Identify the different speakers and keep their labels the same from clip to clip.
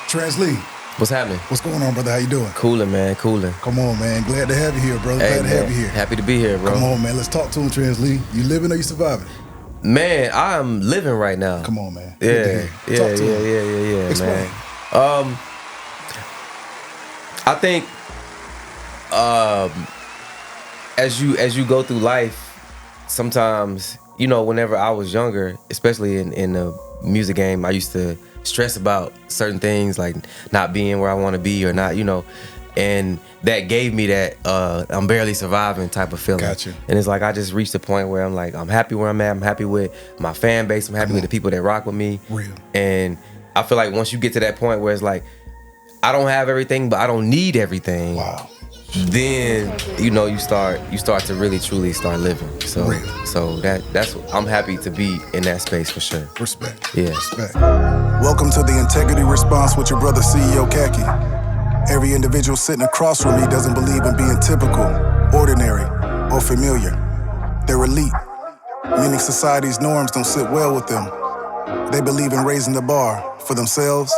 Speaker 1: Translee.
Speaker 2: What's happening?
Speaker 1: What's going on, brother? How you doing?
Speaker 2: Cooling, man. Cooling.
Speaker 1: Come on, man. Glad to have you here, bro.
Speaker 2: Hey,
Speaker 1: Glad to have you here.
Speaker 2: Happy to be here, bro.
Speaker 1: Come on, man. Let's talk to him, Translee. You living or you surviving?
Speaker 2: Man, I'm living right now.
Speaker 1: Come on, man.
Speaker 2: Yeah,
Speaker 1: Explain.
Speaker 2: man. I think as you go through life, sometimes, whenever I was younger, especially in the music game, I used to stress about certain things like not being where I want to be or not, and that gave me that I'm barely surviving type of feeling.
Speaker 1: Gotcha.
Speaker 2: And it's like I just reached a point where I'm like, I'm happy where I'm at. I'm happy with my fan base. I'm happy with the people that rock with me.
Speaker 1: Real.
Speaker 2: And I feel like once you get to that point where it's like, I don't have everything, but I don't need everything.
Speaker 1: Wow.
Speaker 2: Then you start to really truly start living. So
Speaker 1: Real.
Speaker 2: so that's I'm happy to be in that space for sure.
Speaker 1: Respect.
Speaker 2: Yeah.
Speaker 1: Respect. Welcome to the Integrity Response with your brother CEO Khacki. Every individual sitting across from me doesn't believe in being typical, ordinary, or familiar. They're elite, meaning society's norms don't sit well with them. They believe in raising the bar for themselves,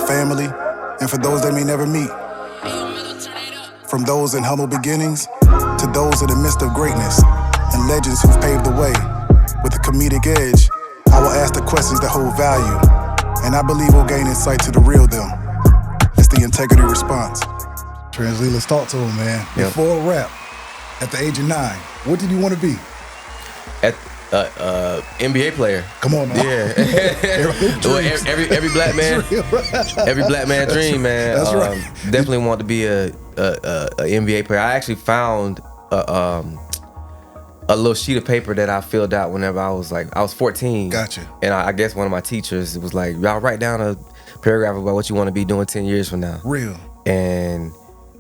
Speaker 1: family, and for those they may never meet. From those in humble beginnings to those in the midst of greatness and legends who've paved the way. With a comedic edge, I will ask the questions that hold value, and I believe we'll gain insight to the real them. It's the Integrity Response. Translee, let's talk to him, man.
Speaker 2: Yep.
Speaker 1: Before a rap, at the age of 9, what did you want to be?
Speaker 2: At NBA player.
Speaker 1: Come on, man.
Speaker 2: Yeah. Well, every black man, every black man dream, man.
Speaker 1: That's right.
Speaker 2: Definitely want to be a NBA player. I actually found a little sheet of paper that I filled out whenever I was 14.
Speaker 1: Gotcha.
Speaker 2: And I guess one of my teachers was like, y'all write down a paragraph about what you want to be doing 10 years from now.
Speaker 1: Real.
Speaker 2: And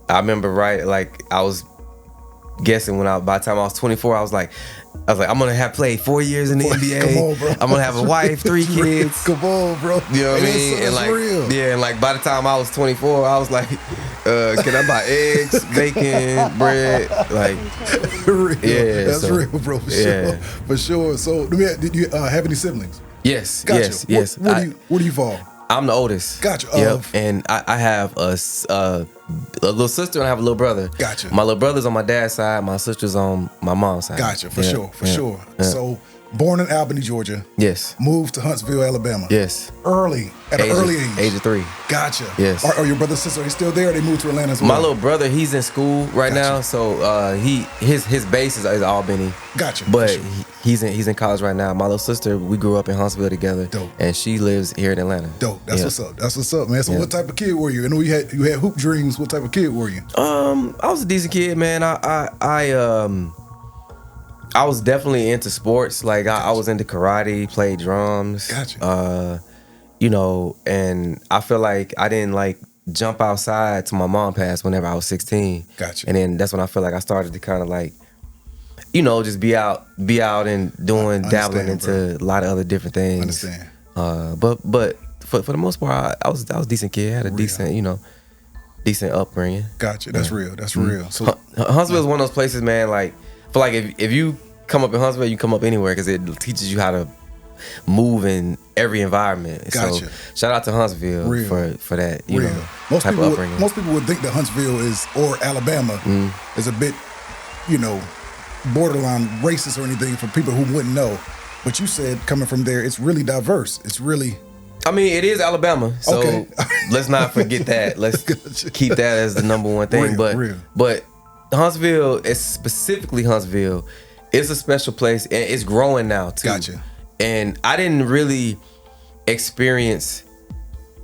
Speaker 2: I remember I was guessing by the time I was 24, I was like, I'm gonna have played 4 years in the NBA.
Speaker 1: Come on, bro.
Speaker 2: I'm gonna have a wife, 3 kids.
Speaker 1: Come on, bro.
Speaker 2: You know what I mean?
Speaker 1: That's real.
Speaker 2: Yeah, and by the time I was 24, I was like, can I buy eggs, bacon, bread?
Speaker 1: Real.
Speaker 2: Yeah,
Speaker 1: That's real, bro. For sure. So, did you have any siblings?
Speaker 2: Yes,
Speaker 1: Gotcha.
Speaker 2: yes.
Speaker 1: Where do you fall?
Speaker 2: I'm the oldest.
Speaker 1: Gotcha.
Speaker 2: Yep. And I have a little sister and I have a little brother.
Speaker 1: Gotcha.
Speaker 2: My little brother's on my dad's side. My sister's on my mom's side.
Speaker 1: Gotcha. For sure.
Speaker 2: Yeah.
Speaker 1: So, born in Albany, Georgia.
Speaker 2: Yes.
Speaker 1: Moved to Huntsville, Alabama.
Speaker 2: Yes.
Speaker 1: At an early age.
Speaker 2: Age of 3.
Speaker 1: Gotcha.
Speaker 2: Yes.
Speaker 1: Are your brother and sister, are they still there or they moved to Atlanta as well?
Speaker 2: My little brother, he's in school right now, so his base is Albany.
Speaker 1: Gotcha.
Speaker 2: But
Speaker 1: sure.
Speaker 2: he's in college right now. My little sister, we grew up in Huntsville together.
Speaker 1: Dope.
Speaker 2: And she lives here in Atlanta.
Speaker 1: Dope. That's what's up. That's what's up, man. So what type of kid were you? I know you had hoop dreams. What type of kid were you?
Speaker 2: I was a decent kid, man. I was definitely into sports. I was into karate, played drums.
Speaker 1: Gotcha.
Speaker 2: And I feel like I didn't jump outside till my mom passed whenever I was 16.
Speaker 1: Gotcha.
Speaker 2: And then that's when I feel like I started to kind of just be out and dabbling into a lot of other different things.
Speaker 1: Understand.
Speaker 2: But for the most part, I was a decent kid. I had a decent upbringing.
Speaker 1: Gotcha. That's real. That's real. So
Speaker 2: Huntsville is one of those places, man. I feel like if you come up in Huntsville, you come up anywhere because it teaches you how to move in every environment.
Speaker 1: Gotcha.
Speaker 2: So shout out to Huntsville for that.
Speaker 1: Real.
Speaker 2: Most
Speaker 1: people would think that Huntsville or Alabama is a bit, borderline racist or anything for people who wouldn't know. But you said coming from there, it's really diverse. It's really.
Speaker 2: I mean, it is Alabama, so
Speaker 1: okay.
Speaker 2: Let's not forget that. Let's keep that as the number one thing. But Huntsville, specifically Huntsville, it's a special place and it's growing now too.
Speaker 1: Gotcha.
Speaker 2: And I didn't really experience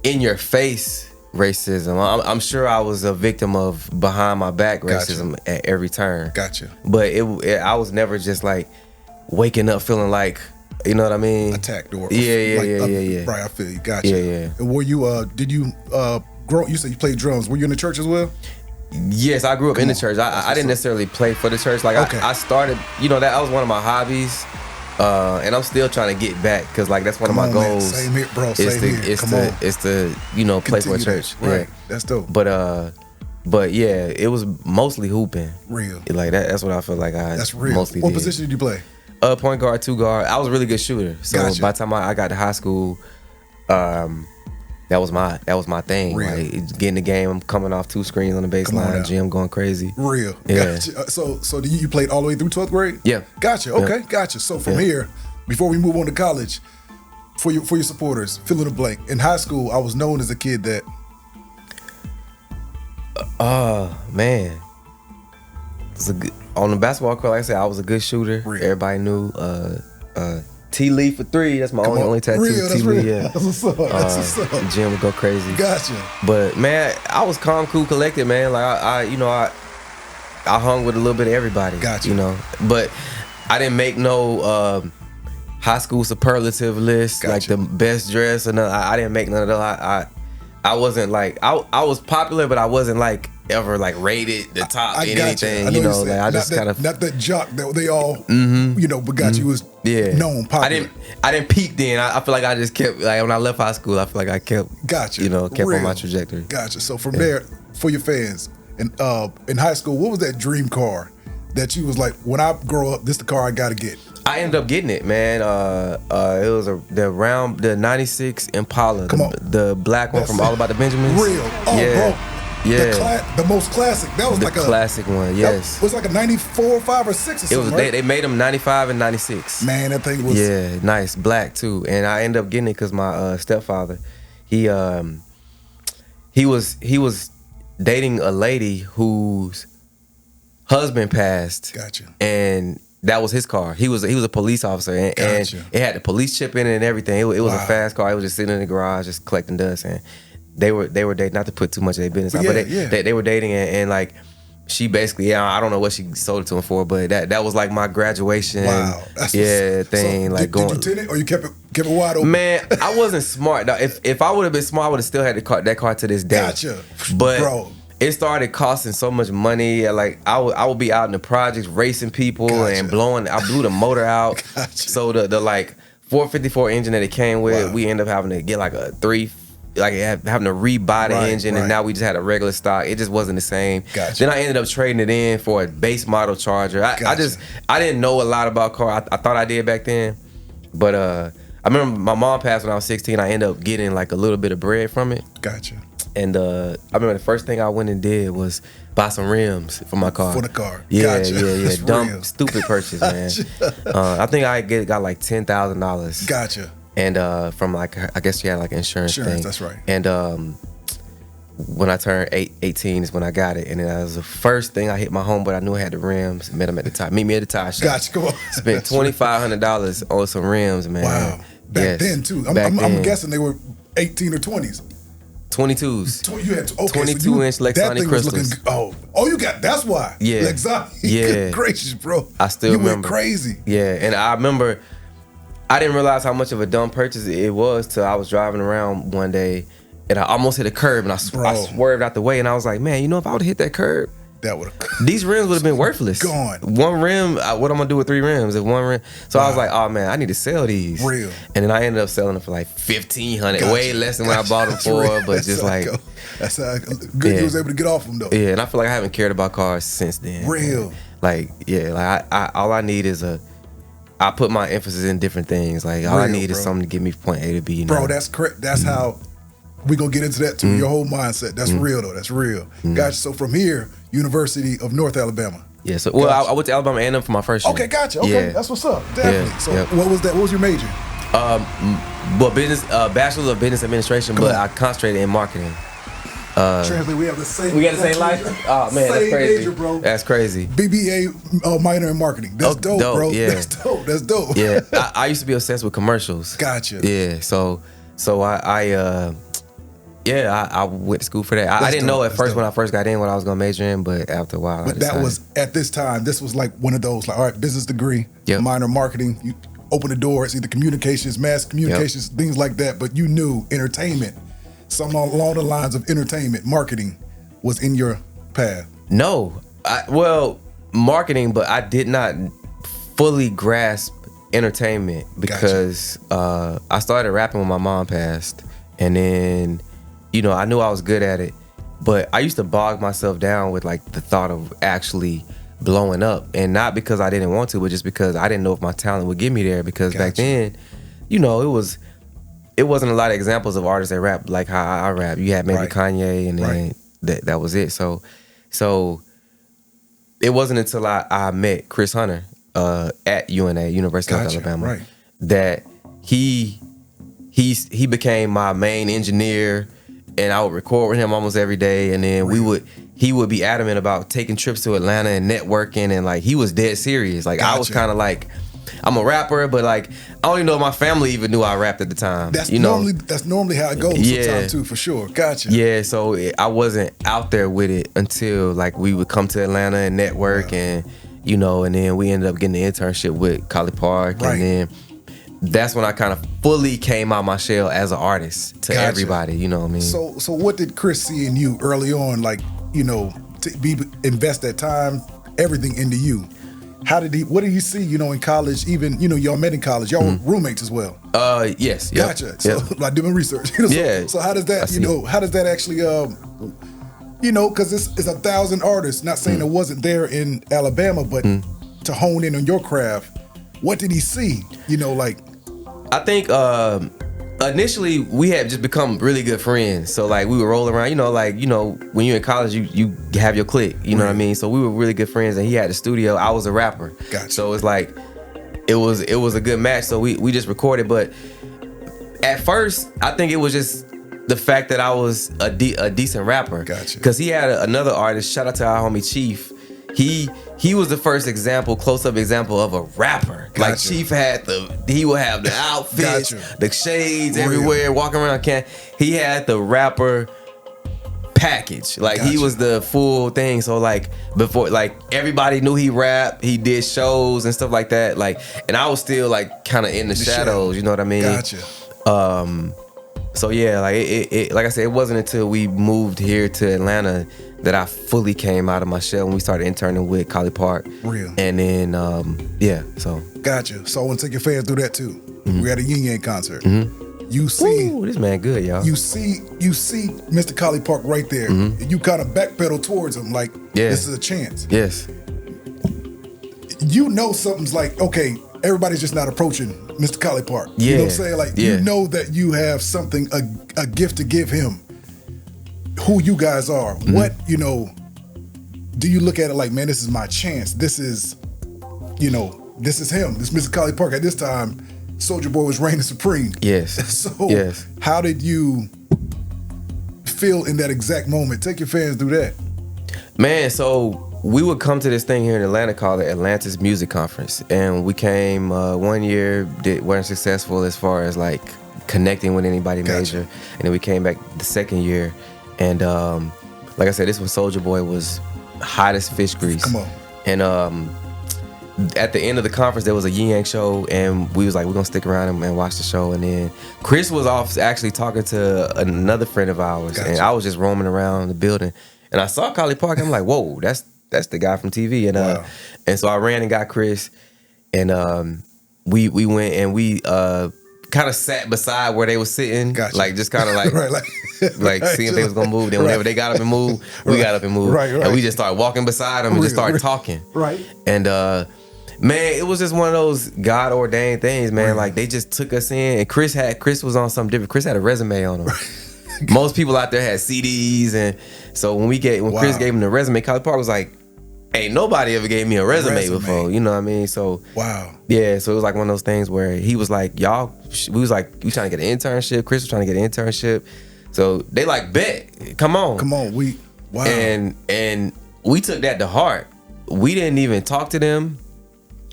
Speaker 2: in your face racism. I'm sure I was a victim of behind my back racism at every turn.
Speaker 1: Gotcha.
Speaker 2: But I was never just waking up feeling like, you know what I mean?
Speaker 1: Attacked or
Speaker 2: yeah.
Speaker 1: Right, I feel you. Gotcha.
Speaker 2: Yeah.
Speaker 1: And were you? Did you grow? You said you played drums. Were you in the church as well?
Speaker 2: Yes, I grew up in the church. I didn't necessarily play for the church. I started. That was one of my hobbies. And I'm still trying to get back because that's one of my goals.
Speaker 1: Man. Same here, bro. It's
Speaker 2: to play for a church.
Speaker 1: Right.
Speaker 2: Yeah.
Speaker 1: That's dope.
Speaker 2: But yeah, it was mostly hooping.
Speaker 1: Real.
Speaker 2: That's what I feel like
Speaker 1: That's real.
Speaker 2: Mostly
Speaker 1: What
Speaker 2: did.
Speaker 1: position did you play?
Speaker 2: Point guard, 2 guard. I was a really good shooter. So
Speaker 1: Gotcha.
Speaker 2: by the time I got to high school, that was my thing.
Speaker 3: Real.
Speaker 2: Like getting the game, I'm coming off 2 screens on the baseline, gym going crazy.
Speaker 3: Real.
Speaker 2: Yeah.
Speaker 3: Gotcha. So you played all the way through 12th grade?
Speaker 2: Yeah.
Speaker 3: Gotcha. Okay,
Speaker 2: Yeah.
Speaker 3: gotcha. So from here, before we move on to college, for your supporters, fill in the blank. In high school, I was known as a kid that
Speaker 2: Man. On the basketball court, like I said, I was a good shooter.
Speaker 3: Real.
Speaker 2: Everybody knew T Lee for 3. That's my only tattoo.
Speaker 3: Real,
Speaker 2: T
Speaker 3: that's
Speaker 2: Lee,
Speaker 3: real.
Speaker 2: yeah.
Speaker 3: That's what's up. That's what's up.
Speaker 2: The gym would go crazy.
Speaker 3: Gotcha.
Speaker 2: But man, I was calm, cool, collected, man. Like I hung with a little bit of everybody.
Speaker 3: Gotcha.
Speaker 2: You know, but I didn't make no high school superlative list,
Speaker 3: Gotcha.
Speaker 2: like the best dress or nothing. I didn't make none of those. I wasn't like I was popular, but I wasn't like ever like rated the top
Speaker 3: I
Speaker 2: in
Speaker 3: gotcha.
Speaker 2: anything.
Speaker 3: I know
Speaker 2: You know,
Speaker 3: what you're
Speaker 2: like I
Speaker 3: saying.
Speaker 2: just
Speaker 3: Not
Speaker 2: kind
Speaker 3: that-
Speaker 2: of
Speaker 3: not that jock that they all but got you was known popular.
Speaker 2: I didn't peak then. I feel like I just kept like when I left high school. I feel like I kept
Speaker 3: Gotcha.
Speaker 2: kept
Speaker 3: Real.
Speaker 2: on my trajectory.
Speaker 3: Gotcha. So from there, for your fans, in high school, what was that dream car that you was like, when I grow up, this the car I gotta get?
Speaker 2: I ended up getting it, man. It was the '96 Impala,
Speaker 3: Come on.
Speaker 2: the black one
Speaker 3: That's
Speaker 2: from All About the Benjamins.
Speaker 3: Real. Oh,
Speaker 2: yeah.
Speaker 3: bro.
Speaker 2: Yeah.
Speaker 3: The most classic. That was
Speaker 2: The
Speaker 3: like a
Speaker 2: classic one, yes.
Speaker 3: That was like a 94, 5, or 6 or
Speaker 2: It
Speaker 3: something.
Speaker 2: was
Speaker 3: right?
Speaker 2: they made them '95 and '96.
Speaker 3: Man, that thing was
Speaker 2: Yeah, nice, black too. And I ended up getting it because my stepfather, he was dating a lady whose husband passed.
Speaker 3: Gotcha.
Speaker 2: And that was his car. He was a police officer, and
Speaker 3: Gotcha.
Speaker 2: it had the police chip in it and everything. It was
Speaker 3: Wow.
Speaker 2: a fast car. It was just sitting in the garage, just collecting dust. And they were dating. Not to put too much of their business out, but they were dating, and like she basically, I don't know what she sold it to him for, but that was like my graduation.
Speaker 3: Wow. That's
Speaker 2: thing.
Speaker 3: So
Speaker 2: like
Speaker 3: did you tint it or you kept it wide open?
Speaker 2: Man, I wasn't smart. Now, if I would have been smart, I would have still had that car to this day.
Speaker 3: Gotcha.
Speaker 2: But
Speaker 3: Bro.
Speaker 2: it started costing so much money. Like I would be out in the projects racing people
Speaker 3: Gotcha.
Speaker 2: and I blew the motor out.
Speaker 3: Gotcha.
Speaker 2: So the like 454 engine that it came with,
Speaker 3: Wow.
Speaker 2: we ended up having to get like a 3. Like having to rebuy the
Speaker 3: Right,
Speaker 2: engine,
Speaker 3: right.
Speaker 2: and now we just had a regular stock. It just wasn't the same.
Speaker 3: Gotcha.
Speaker 2: Then I ended up trading it in for a base model Charger. I
Speaker 3: Gotcha.
Speaker 2: didn't know a lot about car. I thought I did back then, but I remember my mom passed when I was 16. I ended up getting like a little bit of bread from it,
Speaker 3: Gotcha.
Speaker 2: and I remember the first thing I went and did was buy some rims for my car.
Speaker 3: For the car.
Speaker 2: Yeah,
Speaker 3: Gotcha.
Speaker 2: yeah.
Speaker 3: That's
Speaker 2: Dumb,
Speaker 3: real.
Speaker 2: stupid purchase, man. I think I got like $10,000.
Speaker 3: Gotcha.
Speaker 2: And from like, I guess she had like insurance thing.
Speaker 3: That's right.
Speaker 2: And when I turned 18 is when I got it. And then that was the first thing I hit my home, but I knew I had the rims. Met him at the tire. Meet me at the tire shop.
Speaker 3: Gotcha. Come on.
Speaker 2: Spent $2,500 on some rims, man.
Speaker 3: Wow. Back then too. I'm guessing they were 18 or 20s.
Speaker 2: 22s.
Speaker 3: You had
Speaker 2: 22-inch
Speaker 3: that
Speaker 2: Lexani
Speaker 3: thing was
Speaker 2: crystals.
Speaker 3: looking. You got. That's why.
Speaker 2: Yeah.
Speaker 3: Lexani.
Speaker 2: Yeah.
Speaker 3: Good gracious, bro.
Speaker 2: I still
Speaker 3: you
Speaker 2: remember.
Speaker 3: went crazy.
Speaker 2: Yeah, and I remember I didn't realize how much of a dumb purchase it was till I was driving around one day and I almost hit a curb and I swerved out the way and I was like, man, if I would have hit that curb,
Speaker 3: That would have.
Speaker 2: these rims would have been worthless.
Speaker 3: Gone.
Speaker 2: One rim, what I'm gonna do with 3 rims? If one rim, so I was like, oh man, I need to sell these.
Speaker 3: Real.
Speaker 2: And then I ended up selling them for like $1,500,
Speaker 3: Gotcha.
Speaker 2: way less than what I bought them
Speaker 3: That's
Speaker 2: for.
Speaker 3: real.
Speaker 2: But
Speaker 3: That's
Speaker 2: just
Speaker 3: how
Speaker 2: like,
Speaker 3: it go. That's how good
Speaker 2: Yeah.
Speaker 3: you was able to get off them though.
Speaker 2: yeah. And I feel like I haven't cared about cars since then.
Speaker 3: Real.
Speaker 2: Like, yeah, like I all I need is I put my emphasis in different things. Like all I
Speaker 3: Real,
Speaker 2: need is
Speaker 3: bro.
Speaker 2: something to get me from point A to B.
Speaker 3: Bro, that's correct. That's how we gonna get into that too. Your whole mindset. That's real though. That's real. Gotcha. So from here, University of North Alabama.
Speaker 2: Yeah. So well, I went to Alabama A&M for my first year.
Speaker 3: Okay, gotcha. Okay,
Speaker 2: Yeah.
Speaker 3: that's what's up. Definitely.
Speaker 2: Yeah,
Speaker 3: So
Speaker 2: yep.
Speaker 3: what was that? What was your major?
Speaker 2: Well, Bachelor of Business Administration, but I concentrated in marketing.
Speaker 3: Translee, we have the same.
Speaker 2: We got the same life? Oh man, that's
Speaker 3: Same
Speaker 2: crazy.
Speaker 3: major, bro.
Speaker 2: That's crazy.
Speaker 3: BBA minor in marketing. That's dope, bro.
Speaker 2: yeah.
Speaker 3: That's dope. That's dope.
Speaker 2: Yeah, I used to be obsessed with commercials.
Speaker 3: Gotcha.
Speaker 2: Yeah, so I went to school for that. I
Speaker 3: That's
Speaker 2: didn't
Speaker 3: dope.
Speaker 2: know at
Speaker 3: That's
Speaker 2: first
Speaker 3: dope.
Speaker 2: when I first got in what I was gonna major in, but after a while, I
Speaker 3: But that
Speaker 2: decided.
Speaker 3: was at this time. This was like one of those, like, all right, business degree,
Speaker 2: Yep.
Speaker 3: minor marketing. You open the door. It's either communications, mass communications, things like that. But you knew entertainment, something along the lines of entertainment, marketing, was in your path.
Speaker 2: No, marketing, but I did not fully grasp entertainment because I started rapping when my mom passed, and then I knew I was good at it, but I used to bog myself down with like the thought of actually blowing up, and not because I didn't want to, but just because I didn't know if my talent would get me there. Because back
Speaker 3: Gotcha.
Speaker 2: then, it was it wasn't a lot of examples of artists that rap like how I rap. You had maybe
Speaker 3: Right.
Speaker 2: Kanye, and then that was it. So it wasn't until I met Chris Hunter at UNA, University of Alabama,
Speaker 3: Right.
Speaker 2: that he became my main engineer, and I would record with him almost every day. And then he would be adamant about taking trips to Atlanta and networking, and like he was dead serious. Like I was kind of like, I'm a rapper, but like I don't even know if my family even knew I rapped at the time.
Speaker 3: That's
Speaker 2: you
Speaker 3: normally
Speaker 2: know?
Speaker 3: that's normally how it goes sometimes too, for sure. Gotcha.
Speaker 2: Yeah, so I wasn't out there with it until like we would come to Atlanta and network, and you know, and then we ended up getting the internship with Collipark, and then that's when I kind of fully came out my shell as an artist to everybody. You know what I mean?
Speaker 3: So what did Chris see in you early on? Like, you know, to invest that time, everything into you. What did he see, you know, in college? Even, you know, y'all met in college. Y'all were roommates as well.
Speaker 2: Yes. Yep,
Speaker 3: Gotcha. So like doing research. You know, so how does that, how does that actually, you know, because it's 1,000 artists, not saying it wasn't there in Alabama, but to hone in on your craft, what did he see? You know, like.
Speaker 2: I think initially we had just become really good friends. So like we would roll around, you know, like, you know, when you're in college, you have your clique, you know what I mean? So we were really good friends, and he had a studio. I was a rapper.
Speaker 3: Gotcha.
Speaker 2: So it's like, it was a good match. So we just recorded. But at first, I think it was just the fact that I was a decent rapper.
Speaker 3: Gotcha.
Speaker 2: Because he had another artist, shout out to our homie Chief. He was the first close-up example of a rapper.
Speaker 3: Gotcha.
Speaker 2: Like Chief he would have the outfits, the shades everywhere, walking around. He had the rapper package. Like he was the full thing. So like before, like everybody knew he rapped. He did shows and stuff like that. Like, and I was still like kind of in the shadows. You know what I mean?
Speaker 3: Gotcha.
Speaker 2: So yeah, like it like I said, it wasn't until we moved here to Atlanta that I fully came out of my shell when we started interning with Collipark.
Speaker 3: Real.
Speaker 2: And then so.
Speaker 3: Gotcha. So I want to take your fans through that too. We're at a Yin Yang concert. You see,
Speaker 2: ooh, this man good, y'all.
Speaker 3: You see Mr. Collipark right there. And you kind of backpedal towards him like, this is a chance.
Speaker 2: Yes.
Speaker 3: You know something's like, okay, everybody's just not approaching Mr. Collipark.
Speaker 2: Yeah.
Speaker 3: You know what I'm saying? Like, you know that you have something, a gift to give him. Who you guys are. What, you know, do you look at it like, man, this is my chance. This is, you know, this is him. This is Mr. Collipark. At this time, Soulja Boy was reigning supreme.
Speaker 2: Yes.
Speaker 3: So how did you feel in that exact moment? Take your fans through that.
Speaker 2: Man, so we would come to this thing here in Atlanta called the Atlantis Music Conference. And we came 1 year, weren't successful as far as like connecting with anybody major. And then we came back the second year. And like I said, this was Soulja Boy was hot as fish grease.
Speaker 3: Come on.
Speaker 2: And at the end of the conference, there was a Yin Yang show, and we was like, we're gonna stick around and watch the show. And then Chris was off actually talking to another friend of ours, and I was just roaming around the building, and I saw Collipark. I'm like, whoa, that's the guy from TV. And and so I ran and got Chris, and we went and we kind of sat beside where they were sitting, like just kind of like like seeing if they was gonna move. Then whenever they got up and moved, we got up and moved, and we just started walking beside them and just started talking. And man, it was just one of those God ordained things, man. Like they just took us in, and Chris was on something different. Chris had a resume on him. Most people out there had CDs, and so when Chris gave him the resume, Collipark was like, ain't nobody ever gave me a resume before, you know what I mean? So yeah, so it was like one of those things where he was like, we was like, we trying to get an internship. Chris was trying to get an internship. So they like, bet, come on, and we took that to heart. We didn't even talk to them.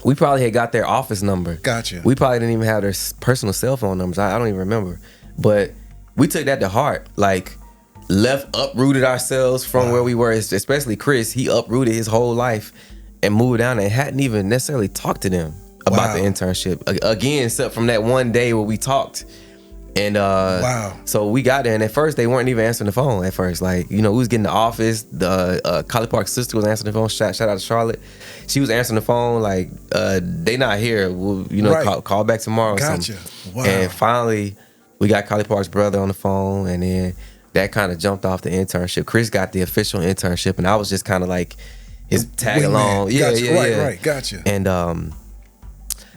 Speaker 2: We probably had got their office number. We probably didn't even have their personal cell phone numbers. I don't even remember, but we took that to heart. Like, uprooted ourselves from where we were, especially Chris. He uprooted his whole life and moved down and hadn't even necessarily talked to them about the internship again, except from that one day where we talked. And so we got there, and at first they weren't even answering the phone. At first, like, you know, we was getting the office. The Collipark's sister was answering the phone. Shout out to Charlotte. She was answering the phone like, they not here. We'll, you know, call back tomorrow. And finally, we got Collipark's brother on the phone, and then that kind of jumped off the internship. Chris got the official internship, and I was just kind of like his tag along.
Speaker 3: Gotcha.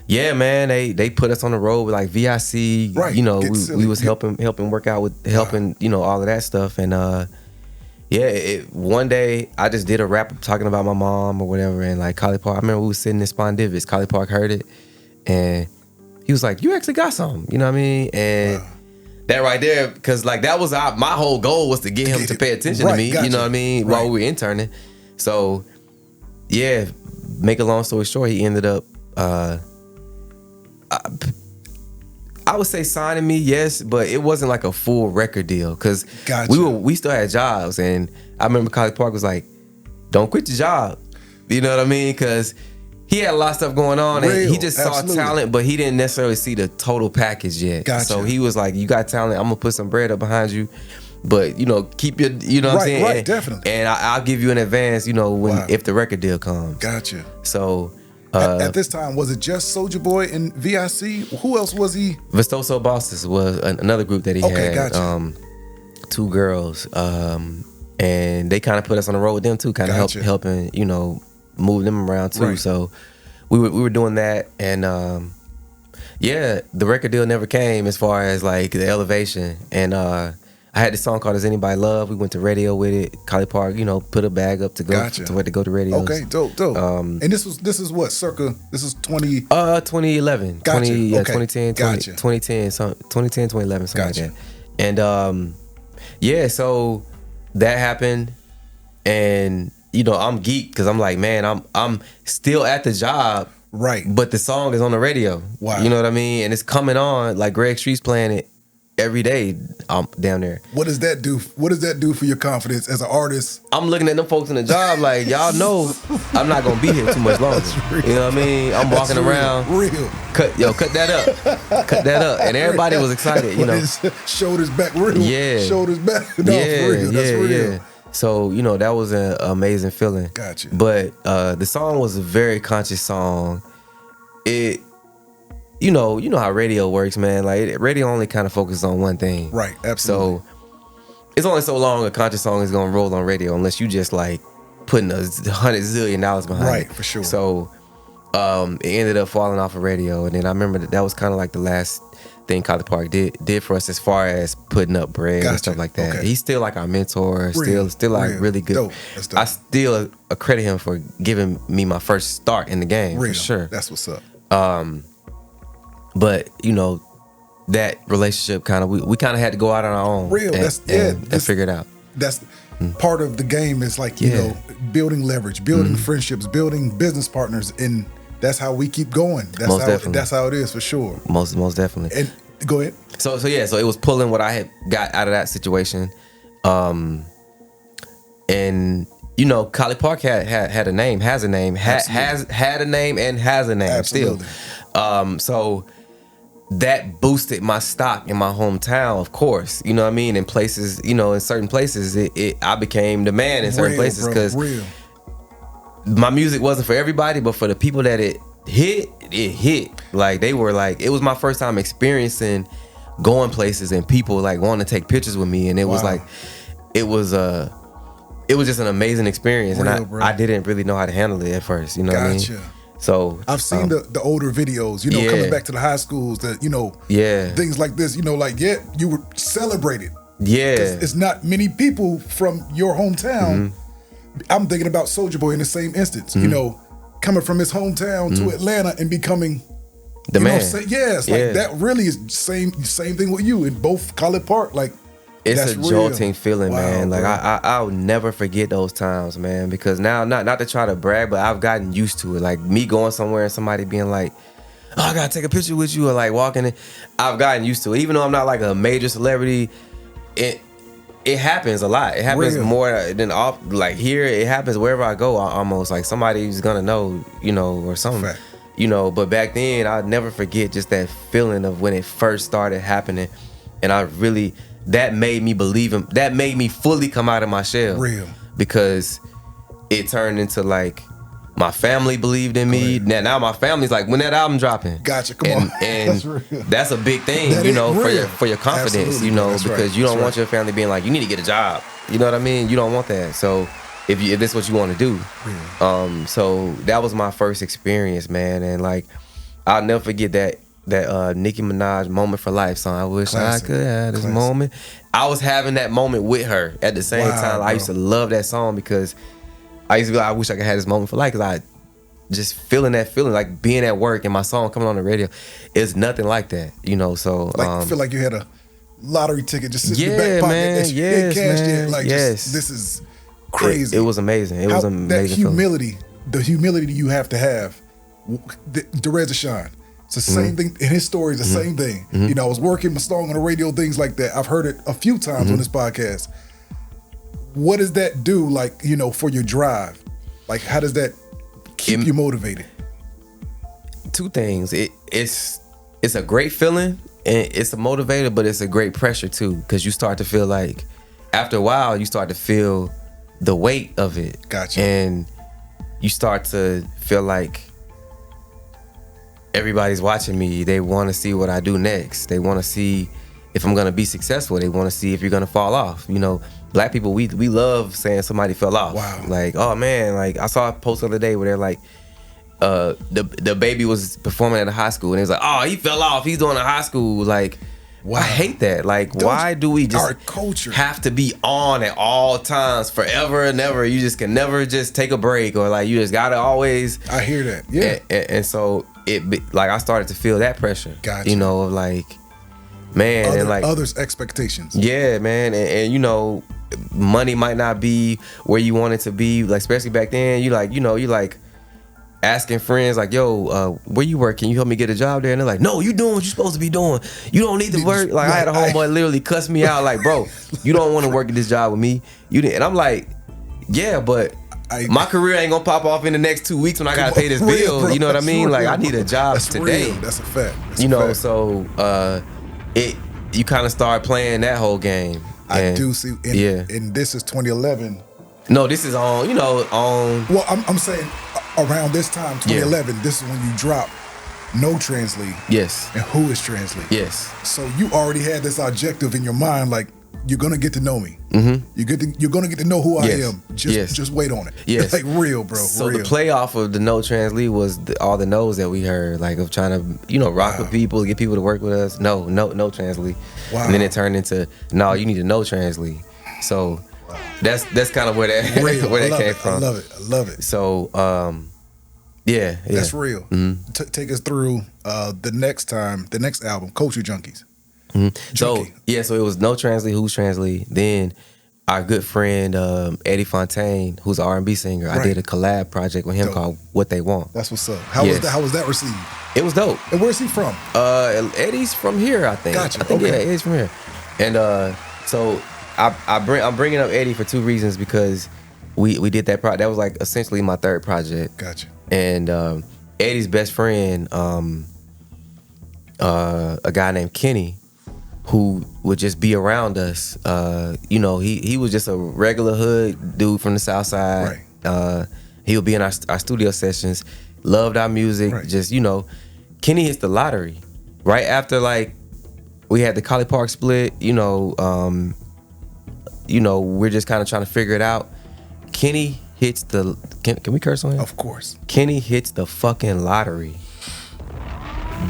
Speaker 2: Yeah, man, they put us on the road with like VIC.
Speaker 3: Right.
Speaker 2: You know,
Speaker 3: Get
Speaker 2: we
Speaker 3: silly.
Speaker 2: was helping work out with helping, you know, all of that stuff. And one day I just did a rap talking about my mom or whatever, and like Collipark. I remember we was sitting in Spondivus. Collipark heard it, and he was like, "You actually got something," you know what I mean? And that right there, because like that was my whole goal was to get him to pay attention to me.
Speaker 3: Gotcha.
Speaker 2: You know what I mean? While we were interning. So yeah, make a long story short, he ended up. I would say signing me, yes, but it wasn't like a full record deal because we still had jobs, and I remember Collipark was like, "Don't quit your job," you know what I mean? Because he had a lot of stuff going on, and he just saw talent, but he didn't necessarily see the total package yet.
Speaker 3: Gotcha.
Speaker 2: So he was like, "You got talent. I'm gonna put some bread up behind you, but you know, keep your, you know what I'm saying?
Speaker 3: Right, definitely.
Speaker 2: And I'll give you an advance, you know, if the record deal comes."
Speaker 3: Gotcha.
Speaker 2: So.
Speaker 3: At this time, was it just Soulja Boy and VIC? Who else was he?
Speaker 2: Vistoso Bosses was another group that he had.
Speaker 3: Gotcha.
Speaker 2: 2 girls, and they kind of put us on the road with them too, kind of helping, you know, move them around too.
Speaker 3: Right.
Speaker 2: So we were doing that, and the record deal never came as far as like the elevation. And I had this song called "Does Anybody Love?" We went to radio with it. Collipark, you know, put a bag up to go to where to go to radio.
Speaker 3: Okay, dope. And this is what, circa? This is
Speaker 2: 2011.
Speaker 3: Gotcha.
Speaker 2: 2010,
Speaker 3: Gotcha.
Speaker 2: 2010, 2011, something
Speaker 3: Gotcha.
Speaker 2: like that. And so that happened, and you know, I'm geeked because I'm like, man, I'm still at the job,
Speaker 3: right?
Speaker 2: But the song is on the radio.
Speaker 3: Wow.
Speaker 2: You know what I mean? And it's coming on like Greg Street's playing it every day down there.
Speaker 3: What does that do? What does that do for your confidence as an artist?
Speaker 2: I'm looking at them folks in the job like, y'all know I'm not gonna be here too much longer. You know what I mean? I'm walking around.
Speaker 3: Real.
Speaker 2: Cut that up. Cut that up. And everybody was excited, you know.
Speaker 3: Shoulders back real.
Speaker 2: Yeah.
Speaker 3: Shoulders back. No, for real. That's real.
Speaker 2: Yeah. So, you know, that was an amazing feeling.
Speaker 3: Gotcha.
Speaker 2: But the song was a very conscious song. You know how radio works, man. Like radio only kind of focuses on one thing.
Speaker 3: Right, absolutely.
Speaker 2: So it's only so long a conscious song is gonna roll on radio unless you just like putting $100 zillion behind it.
Speaker 3: Right, for sure.
Speaker 2: So it ended up falling off of radio, and then I remember that was kind of like the last thing Collipark did for us as far as putting up bread and stuff like that.
Speaker 3: Okay.
Speaker 2: He's still like our mentor, still like really good.
Speaker 3: Dope. That's dope.
Speaker 2: I still accredit him for giving me my first start in the game.
Speaker 3: Real.
Speaker 2: For sure.
Speaker 3: That's what's up.
Speaker 2: But you know, that relationship kind of we kind of had to go out on our own.
Speaker 3: Real.
Speaker 2: And figure it out.
Speaker 3: That's part of the game. Is like, you know, building leverage, building friendships, building business partners, and that's how we keep going. That's how it is for sure.
Speaker 2: Most definitely.
Speaker 3: And go ahead.
Speaker 2: So it was pulling what I had got out of that situation, and you know, Collipark had a name, has a name, had a name, and has a name.
Speaker 3: Absolutely.
Speaker 2: Still. So that boosted my stock in my hometown, of course. You know what I mean? In places, you know, in certain places, I became the man in certain places because my music wasn't for everybody, but for the people that it hit. Like they were like, it was my first time experiencing going places and people like wanting to take pictures with me, and it was like, it was just an amazing experience, and I didn't really know how to handle it at first. You know what I mean? So
Speaker 3: I've seen the older videos, you know, coming back to the high schools, that, you know, things like this, you know, like, you were celebrated.
Speaker 2: Yeah.
Speaker 3: It's not many people from your hometown. I'm thinking about Soulja Boy in the same instance, you know, coming from his hometown to Atlanta and becoming
Speaker 2: the man.
Speaker 3: It's like that really is same thing with you in both Collipark. Like,
Speaker 2: it's
Speaker 3: that's
Speaker 2: a jolting feeling,
Speaker 3: Wow,
Speaker 2: man. Like
Speaker 3: bro.
Speaker 2: I'll never forget those times, man. Because now, not to try to brag, but I've gotten used to it. Like me going somewhere and somebody being like, "Oh, I gotta take a picture with you," or like walking in. I've gotten used to it. Even though I'm not like a major celebrity, it happens a lot. It happens more than off. Like here, it happens wherever I go. Almost like somebody's gonna know, you know, or something.
Speaker 3: Fact.
Speaker 2: You know, but back then I'll never forget just that feeling of when it first started happening, and that made me believe him. That made me fully come out of my shell.
Speaker 3: Real.
Speaker 2: Because it turned into like my family believed in me. Now my family's like, when that album dropping?
Speaker 3: Gotcha. Come on.
Speaker 2: And that's a big thing,
Speaker 3: That
Speaker 2: you
Speaker 3: is
Speaker 2: know,
Speaker 3: real.
Speaker 2: for your confidence,
Speaker 3: Absolutely.
Speaker 2: you know,
Speaker 3: That's
Speaker 2: because
Speaker 3: right.
Speaker 2: you don't
Speaker 3: That's
Speaker 2: want your family being like, you need to get a job. You know what I mean? You don't want that. So if this is what you want to do. So that was my first experience, man. And like I'll never forget that Nicki Minaj "Moment for Life" song. I wish
Speaker 3: Classic.
Speaker 2: I could have this moment. I was having that moment with her at the same
Speaker 3: Wow,
Speaker 2: time. I used to love that song because I used to be like, I wish I could have this moment for life, because I just feeling that feeling, like being at work and my song coming on the radio. It's nothing like that, you know. So
Speaker 3: Like I feel like you had a lottery ticket just sitting in
Speaker 2: yeah,
Speaker 3: the back pocket
Speaker 2: man,
Speaker 3: that you
Speaker 2: yes,
Speaker 3: ain't cashed
Speaker 2: man,
Speaker 3: yet. Like
Speaker 2: yes.
Speaker 3: this is crazy.
Speaker 2: It was amazing. It was amazing.
Speaker 3: That
Speaker 2: feeling.
Speaker 3: humility, the humility you have to have. Derez Deshawn. It's the same thing. In his story, it's the same thing. You know, I was working my song on the radio, things like that. I've heard it a few times on this podcast. What does that do, like, you know, for your drive? Like, how does that keep you motivated?
Speaker 2: Two things. It's a great feeling and it's a motivator, but it's a great pressure too, because you start to feel like, after a while, you start to feel the weight of it.
Speaker 3: Gotcha.
Speaker 2: And you start to feel like everybody's watching me. They want to see what I do next. They want to see if I'm gonna be successful. They want to see if you're gonna fall off. You know, black people, we love saying somebody fell off.
Speaker 3: Wow.
Speaker 2: Like, oh man, like I saw a post the other day where they're like, the baby was performing at a high school and it was like, oh, he fell off. He's doing a high school. Like,
Speaker 3: wow.
Speaker 2: I hate that. Like, why do we just
Speaker 3: our culture
Speaker 2: have to be on at all times, forever and ever? You just can never just take a break, or like you just gotta always.
Speaker 3: I hear that. Yeah.
Speaker 2: And so like I started to feel that pressure.
Speaker 3: Gotcha.
Speaker 2: You know, like, man, and like
Speaker 3: others' expectations.
Speaker 2: yeah, man, and you know, money might not be where you want it to be. Like, especially back then, you like asking friends like, yo, where you work? Can you help me get a job there? And they're like, no, you doing what you're supposed to be doing. You don't need to work. Like, I had a homeboy literally cuss me out like, bro, you don't want to work at this job with me. You didn't. And I'm like, yeah, but my career ain't gonna pop off in the next 2 weeks when I gotta pay this bill.
Speaker 3: Bro,
Speaker 2: you know what I mean? Like, I need a job
Speaker 3: that's
Speaker 2: today.
Speaker 3: Real. That's a fact. That's
Speaker 2: You
Speaker 3: a
Speaker 2: know,
Speaker 3: fact.
Speaker 2: so you kind of start playing that whole game.
Speaker 3: I do see.
Speaker 2: Yeah.
Speaker 3: And this is 2011.
Speaker 2: No, this is on, on.
Speaker 3: Well, I'm saying around this time, 2011, this is when you drop No Translee.
Speaker 2: Yes.
Speaker 3: And Who is Translee?
Speaker 2: Yes.
Speaker 3: So you already had this objective in your mind, like, you're gonna get to know me.
Speaker 2: Mm-hmm.
Speaker 3: You're gonna get to know who
Speaker 2: Yes.
Speaker 3: I am. Just wait on it.
Speaker 2: Yes.
Speaker 3: Like, real, bro.
Speaker 2: So
Speaker 3: real.
Speaker 2: the playoff of the No Translee was all the no's that we heard, like, of trying to, rock with people, get people to work with us. No Translee.
Speaker 3: Wow.
Speaker 2: And then it turned into, no, you need to know Translee. So that's kind of where that
Speaker 3: Real.
Speaker 2: where
Speaker 3: I
Speaker 2: that
Speaker 3: love
Speaker 2: came
Speaker 3: it.
Speaker 2: from.
Speaker 3: I love it. I love it.
Speaker 2: So yeah.
Speaker 3: That's real.
Speaker 2: Mm-hmm.
Speaker 3: Take us through the next album, Culture Junkies.
Speaker 2: Mm-hmm. So
Speaker 3: Junkie.
Speaker 2: yeah, so it was No Translee, Who's Translee. Then our good friend Eddie Fontaine, who's an R&B singer, I
Speaker 3: Right.
Speaker 2: did a collab project with him called What They Want.
Speaker 3: That's what's up. How
Speaker 2: Yes.
Speaker 3: was that received?
Speaker 2: It was dope.
Speaker 3: And where's he from?
Speaker 2: Eddie's from here, I think.
Speaker 3: Gotcha.
Speaker 2: I think
Speaker 3: Okay.
Speaker 2: yeah, Eddie's from here. And so I'm bringing up Eddie for two reasons, because we did that project. That was like essentially my third project.
Speaker 3: Gotcha.
Speaker 2: And Eddie's best friend, a guy named Kenny, who would just be around us. He was just a regular hood dude from the South Side.
Speaker 3: Right.
Speaker 2: He would be in our studio sessions, loved our music.
Speaker 3: Right.
Speaker 2: Just, Kenny hits the lottery right after, like, we had the Collipark split. We're just kind of trying to figure it out. Kenny hits the. Can we curse on him?
Speaker 3: Of course.
Speaker 2: Kenny hits the fucking lottery.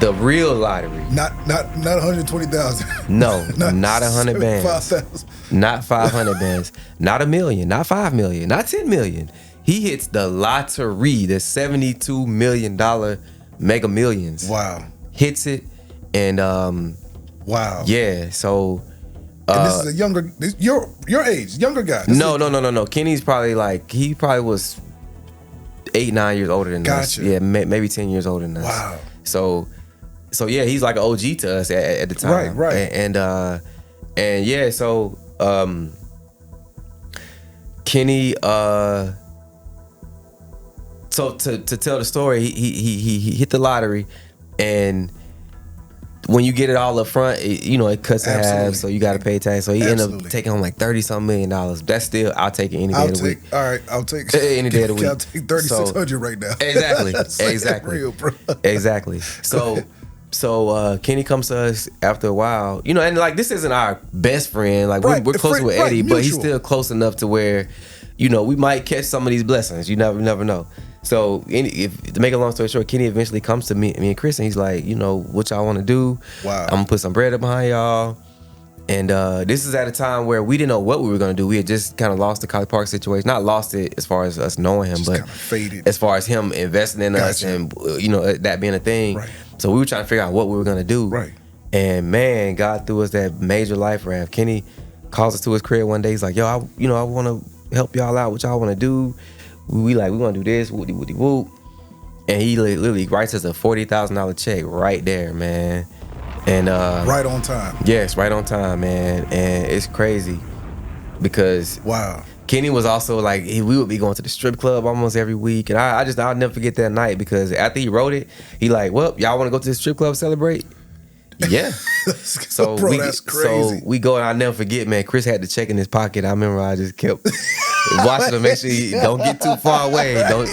Speaker 2: The real lottery.
Speaker 3: Not 120,000.
Speaker 2: No, not 100 bands.
Speaker 3: 5,000.
Speaker 2: Not 500 bands. Not $1 million. Not $5 million. Not $10 million. He hits the lottery, the $72 million Mega Millions.
Speaker 3: Wow.
Speaker 2: Hits it, and
Speaker 3: Wow.
Speaker 2: yeah. So.
Speaker 3: And this is a younger, your age, younger guy.
Speaker 2: No. Kenny's probably he was 8-9 years older than us.
Speaker 3: Gotcha.
Speaker 2: Yeah, maybe 10 years older than us.
Speaker 3: Wow.
Speaker 2: So yeah, he's like an OG to us at the time.
Speaker 3: Right.
Speaker 2: And yeah, so Kenny, so to tell the story, he hit the lottery, and when you get it all up front, it cuts in half,
Speaker 3: Absolutely.
Speaker 2: so you got to pay tax. So he ended
Speaker 3: Absolutely.
Speaker 2: up taking home like $30-some million. That's still, I'll take it any day of the week.
Speaker 3: I'll take
Speaker 2: Any day of the week.
Speaker 3: I'll take 3,600 right now.
Speaker 2: Exactly.
Speaker 3: That's like
Speaker 2: Exactly.
Speaker 3: real, bro.
Speaker 2: Exactly. So Kenny comes to us after a while, and like, this isn't our best friend. Like,
Speaker 3: Right,
Speaker 2: we're close with
Speaker 3: right,
Speaker 2: Eddie, but he's
Speaker 3: mutual.
Speaker 2: still close enough to where, we might catch some of these blessings. You never know. So to make a long story short, Kenny eventually comes to me and Chris, and he's like, you know, what y'all want to do?
Speaker 3: Wow.
Speaker 2: I'm gonna put some bread up behind y'all. And this is at a time where we didn't know what we were gonna do. We had just kind of lost the Collipark situation. Not lost it as far as us knowing him, but
Speaker 3: faded.
Speaker 2: as far as him investing in us and you know that being a thing.
Speaker 3: Right.
Speaker 2: So we were trying to figure out what we were gonna do.
Speaker 3: Right.
Speaker 2: And man, God threw us that major life raft. Kenny calls us to his crib one day. He's like, yo, I want to help y'all out. What y'all want to do? We want to do this, woody whoop. And he literally writes us a $40,000 check right there, man. And
Speaker 3: right on time.
Speaker 2: Yes, right on time, man. And it's crazy because
Speaker 3: wow,
Speaker 2: Kenny was also like, we would be going to the strip club almost every week. And I'll never forget that night because after he wrote it, he like, well, y'all want to go to the strip club celebrate? Yeah. So
Speaker 3: bro, that's crazy.
Speaker 2: So we go, and I'll never forget, man. Chris had the check in his pocket. I remember I just kept watching him, make sure you don't get too far away. Don't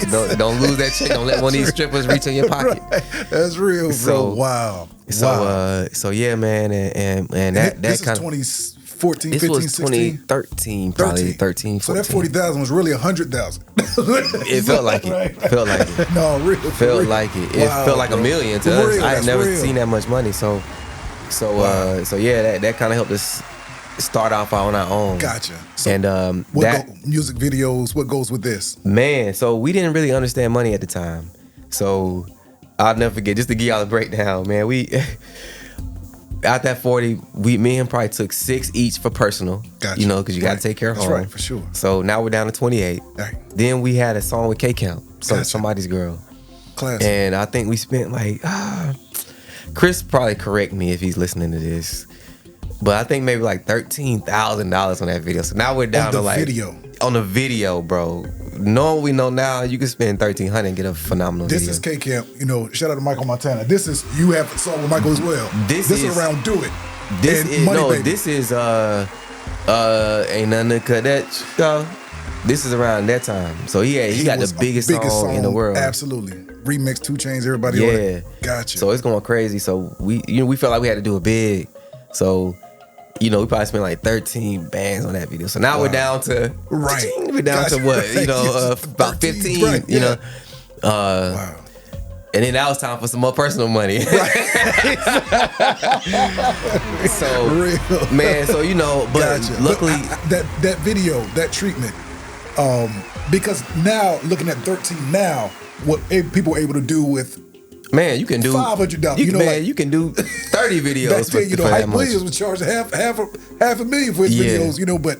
Speaker 2: lose that check. Don't let one of these strippers reach in your pocket.
Speaker 3: Right. That's real, bro.
Speaker 2: So,
Speaker 3: wow.
Speaker 2: So yeah, man, and that
Speaker 3: this
Speaker 2: kind
Speaker 3: of
Speaker 2: of
Speaker 3: 2014,
Speaker 2: this
Speaker 3: 15,
Speaker 2: was
Speaker 3: 16?
Speaker 2: 2013, probably 13, 14.
Speaker 3: So that 40,000 was really 100,000.
Speaker 2: It felt like it.
Speaker 3: Right.
Speaker 2: Felt like it.
Speaker 3: No, real.
Speaker 2: Felt like it. It
Speaker 3: Wow,
Speaker 2: felt like
Speaker 3: bro.
Speaker 2: $1 million to
Speaker 3: For
Speaker 2: us.
Speaker 3: real,
Speaker 2: I had
Speaker 3: that's
Speaker 2: never
Speaker 3: real.
Speaker 2: seen that much money. So yeah, that kind of helped us start off on our own.
Speaker 3: Gotcha. So
Speaker 2: And
Speaker 3: music videos, what goes with this?
Speaker 2: man, so we didn't really understand money at the time. So I'll never forget, just to give y'all a breakdown, man, we out that 40, me and him probably took 6 each for personal.
Speaker 3: Gotcha.
Speaker 2: You know, because you got to take care of
Speaker 3: That's
Speaker 2: home.
Speaker 3: right, for sure.
Speaker 2: So now we're down to 28.
Speaker 3: Right.
Speaker 2: Then we had a song with K Count,
Speaker 3: Gotcha.
Speaker 2: somebody's girl.
Speaker 3: Classic.
Speaker 2: And I think we spent like, Chris probably correct me if he's listening to this, but I think maybe like $13,000 on that video. So now we're down
Speaker 3: On the
Speaker 2: to like
Speaker 3: video.
Speaker 2: On the video, bro. Knowing we know now, you can spend $1,300 and get a phenomenal
Speaker 3: This
Speaker 2: video.
Speaker 3: is K Camp. You know, shout out to Michael Montana. This is, you have a song with Michael as well. This is around Do It.
Speaker 2: This
Speaker 3: and
Speaker 2: is
Speaker 3: Money
Speaker 2: no.
Speaker 3: Baby.
Speaker 2: This is ain't nothing to cut that go. This is around that time. So he got the biggest song in the world.
Speaker 3: Absolutely. Remix, 2 Chainz, everybody on
Speaker 2: Yeah.
Speaker 3: it. Gotcha.
Speaker 2: So it's going crazy. So we felt like we had to do it big. So we probably spent like 13 bands on that video. So now we're down to We're down to what about 15.
Speaker 3: Right,
Speaker 2: You know.
Speaker 3: wow.
Speaker 2: And then now it's time for some more personal money. So,
Speaker 3: Real.
Speaker 2: man, so but
Speaker 3: Gotcha.
Speaker 2: luckily,
Speaker 3: But that video, that treatment, because now looking at 13 now, what people are able to do with
Speaker 2: man, you can do
Speaker 3: $500.
Speaker 2: You can do 30 videos
Speaker 3: back
Speaker 2: for,
Speaker 3: then,
Speaker 2: for that
Speaker 3: Hype
Speaker 2: much.
Speaker 3: Williams would charge half a million for his
Speaker 2: Yeah.
Speaker 3: videos, but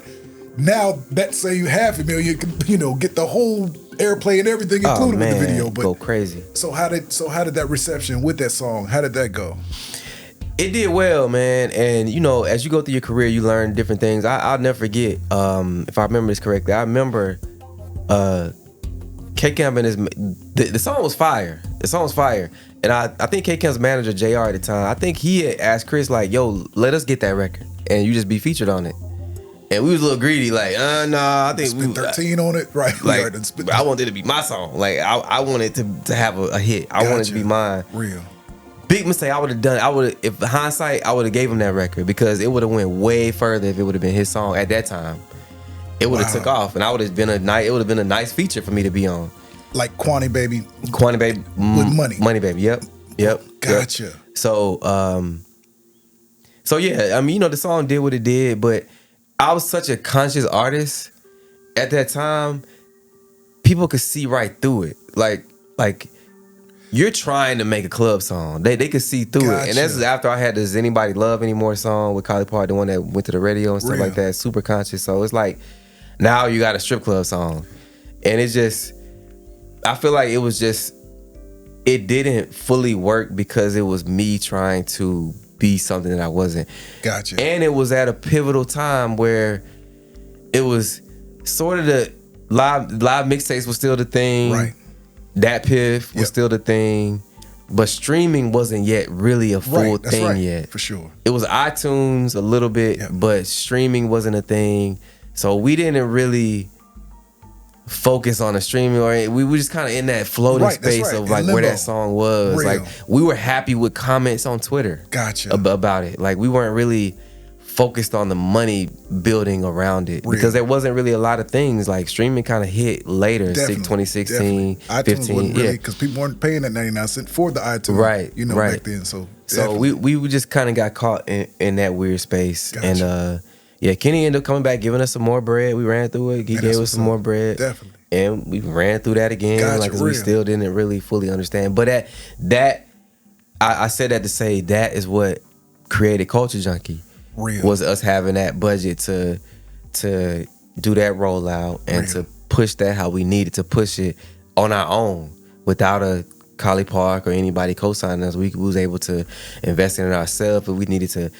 Speaker 3: now that say you $500,000 can, get the whole airplay and everything included with the video. But
Speaker 2: go crazy.
Speaker 3: So how did that reception with that song? How did that go?
Speaker 2: It did well, man. And as you go through your career, you learn different things. I'll never forget. If I remember this correctly, I remember K Camp and the song was fire. The song was fire. And I think K Camp's manager JR at the time, I think he had asked Chris like, "Yo, let us get that record and you just be featured on it." And we was a little greedy, like, nah, I think
Speaker 3: Spent 13 on it, right?
Speaker 2: Like, I wanted it to be my song. Like, I wanted to have a hit. I wanted it to be mine.
Speaker 3: Real.
Speaker 2: Big mistake I would have done. If hindsight, I would have gave him that record because it would have went way further if it would have been his song at that time. It would have took off, and it would have been a nice feature for me to be on.
Speaker 3: Like Quanty Baby.
Speaker 2: Quanty Baby
Speaker 3: with Money.
Speaker 2: Money Baby. Yep.
Speaker 3: Gotcha.
Speaker 2: Yep. So yeah, I mean, the song did what it did, but I was such a conscious artist at that time. People could see right through it. Like you're trying to make a club song. They could see through it. And this is after I had the Does Anybody Love Anymore song with Collipark, the one that went to the radio and stuff like that. Super conscious. So it's like now you got a strip club song. And it's just, I feel like it didn't fully work because it was me trying to be something that I wasn't.
Speaker 3: Gotcha.
Speaker 2: And it was at a pivotal time where it was sort of the live mixtapes was still the thing.
Speaker 3: Right.
Speaker 2: That Piff was still the thing. But streaming wasn't yet really a full thing yet.
Speaker 3: For sure.
Speaker 2: It was iTunes a little bit, but streaming wasn't a thing. So we didn't really focus on the streaming, or we were just kind of in that floating space of like where that song was.
Speaker 3: Real.
Speaker 2: Like we were happy with comments on Twitter.
Speaker 3: Gotcha.
Speaker 2: About it. Like we weren't really focused on the money building around it because there wasn't really a lot of things like streaming kind of hit later, 2016,
Speaker 3: definitely.
Speaker 2: 15.
Speaker 3: iTunes wasn't really because people weren't paying that 99 cents for the iTunes,
Speaker 2: right?
Speaker 3: Back then. So
Speaker 2: we just kind of got caught in that weird space,
Speaker 3: Gotcha.
Speaker 2: and Kenny ended up coming back, giving us some more bread. We ran through it. He gave us some more bread,
Speaker 3: definitely,
Speaker 2: and we ran through that again,
Speaker 3: gotcha,
Speaker 2: like we still didn't really fully understand. But I said that to say that is what created Culture Junkie.
Speaker 3: Real.
Speaker 2: Was us having that budget to do that rollout and to push that how we needed to push it on our own without a Collipark or anybody co-signing us. We was able to invest in it ourselves, but we needed to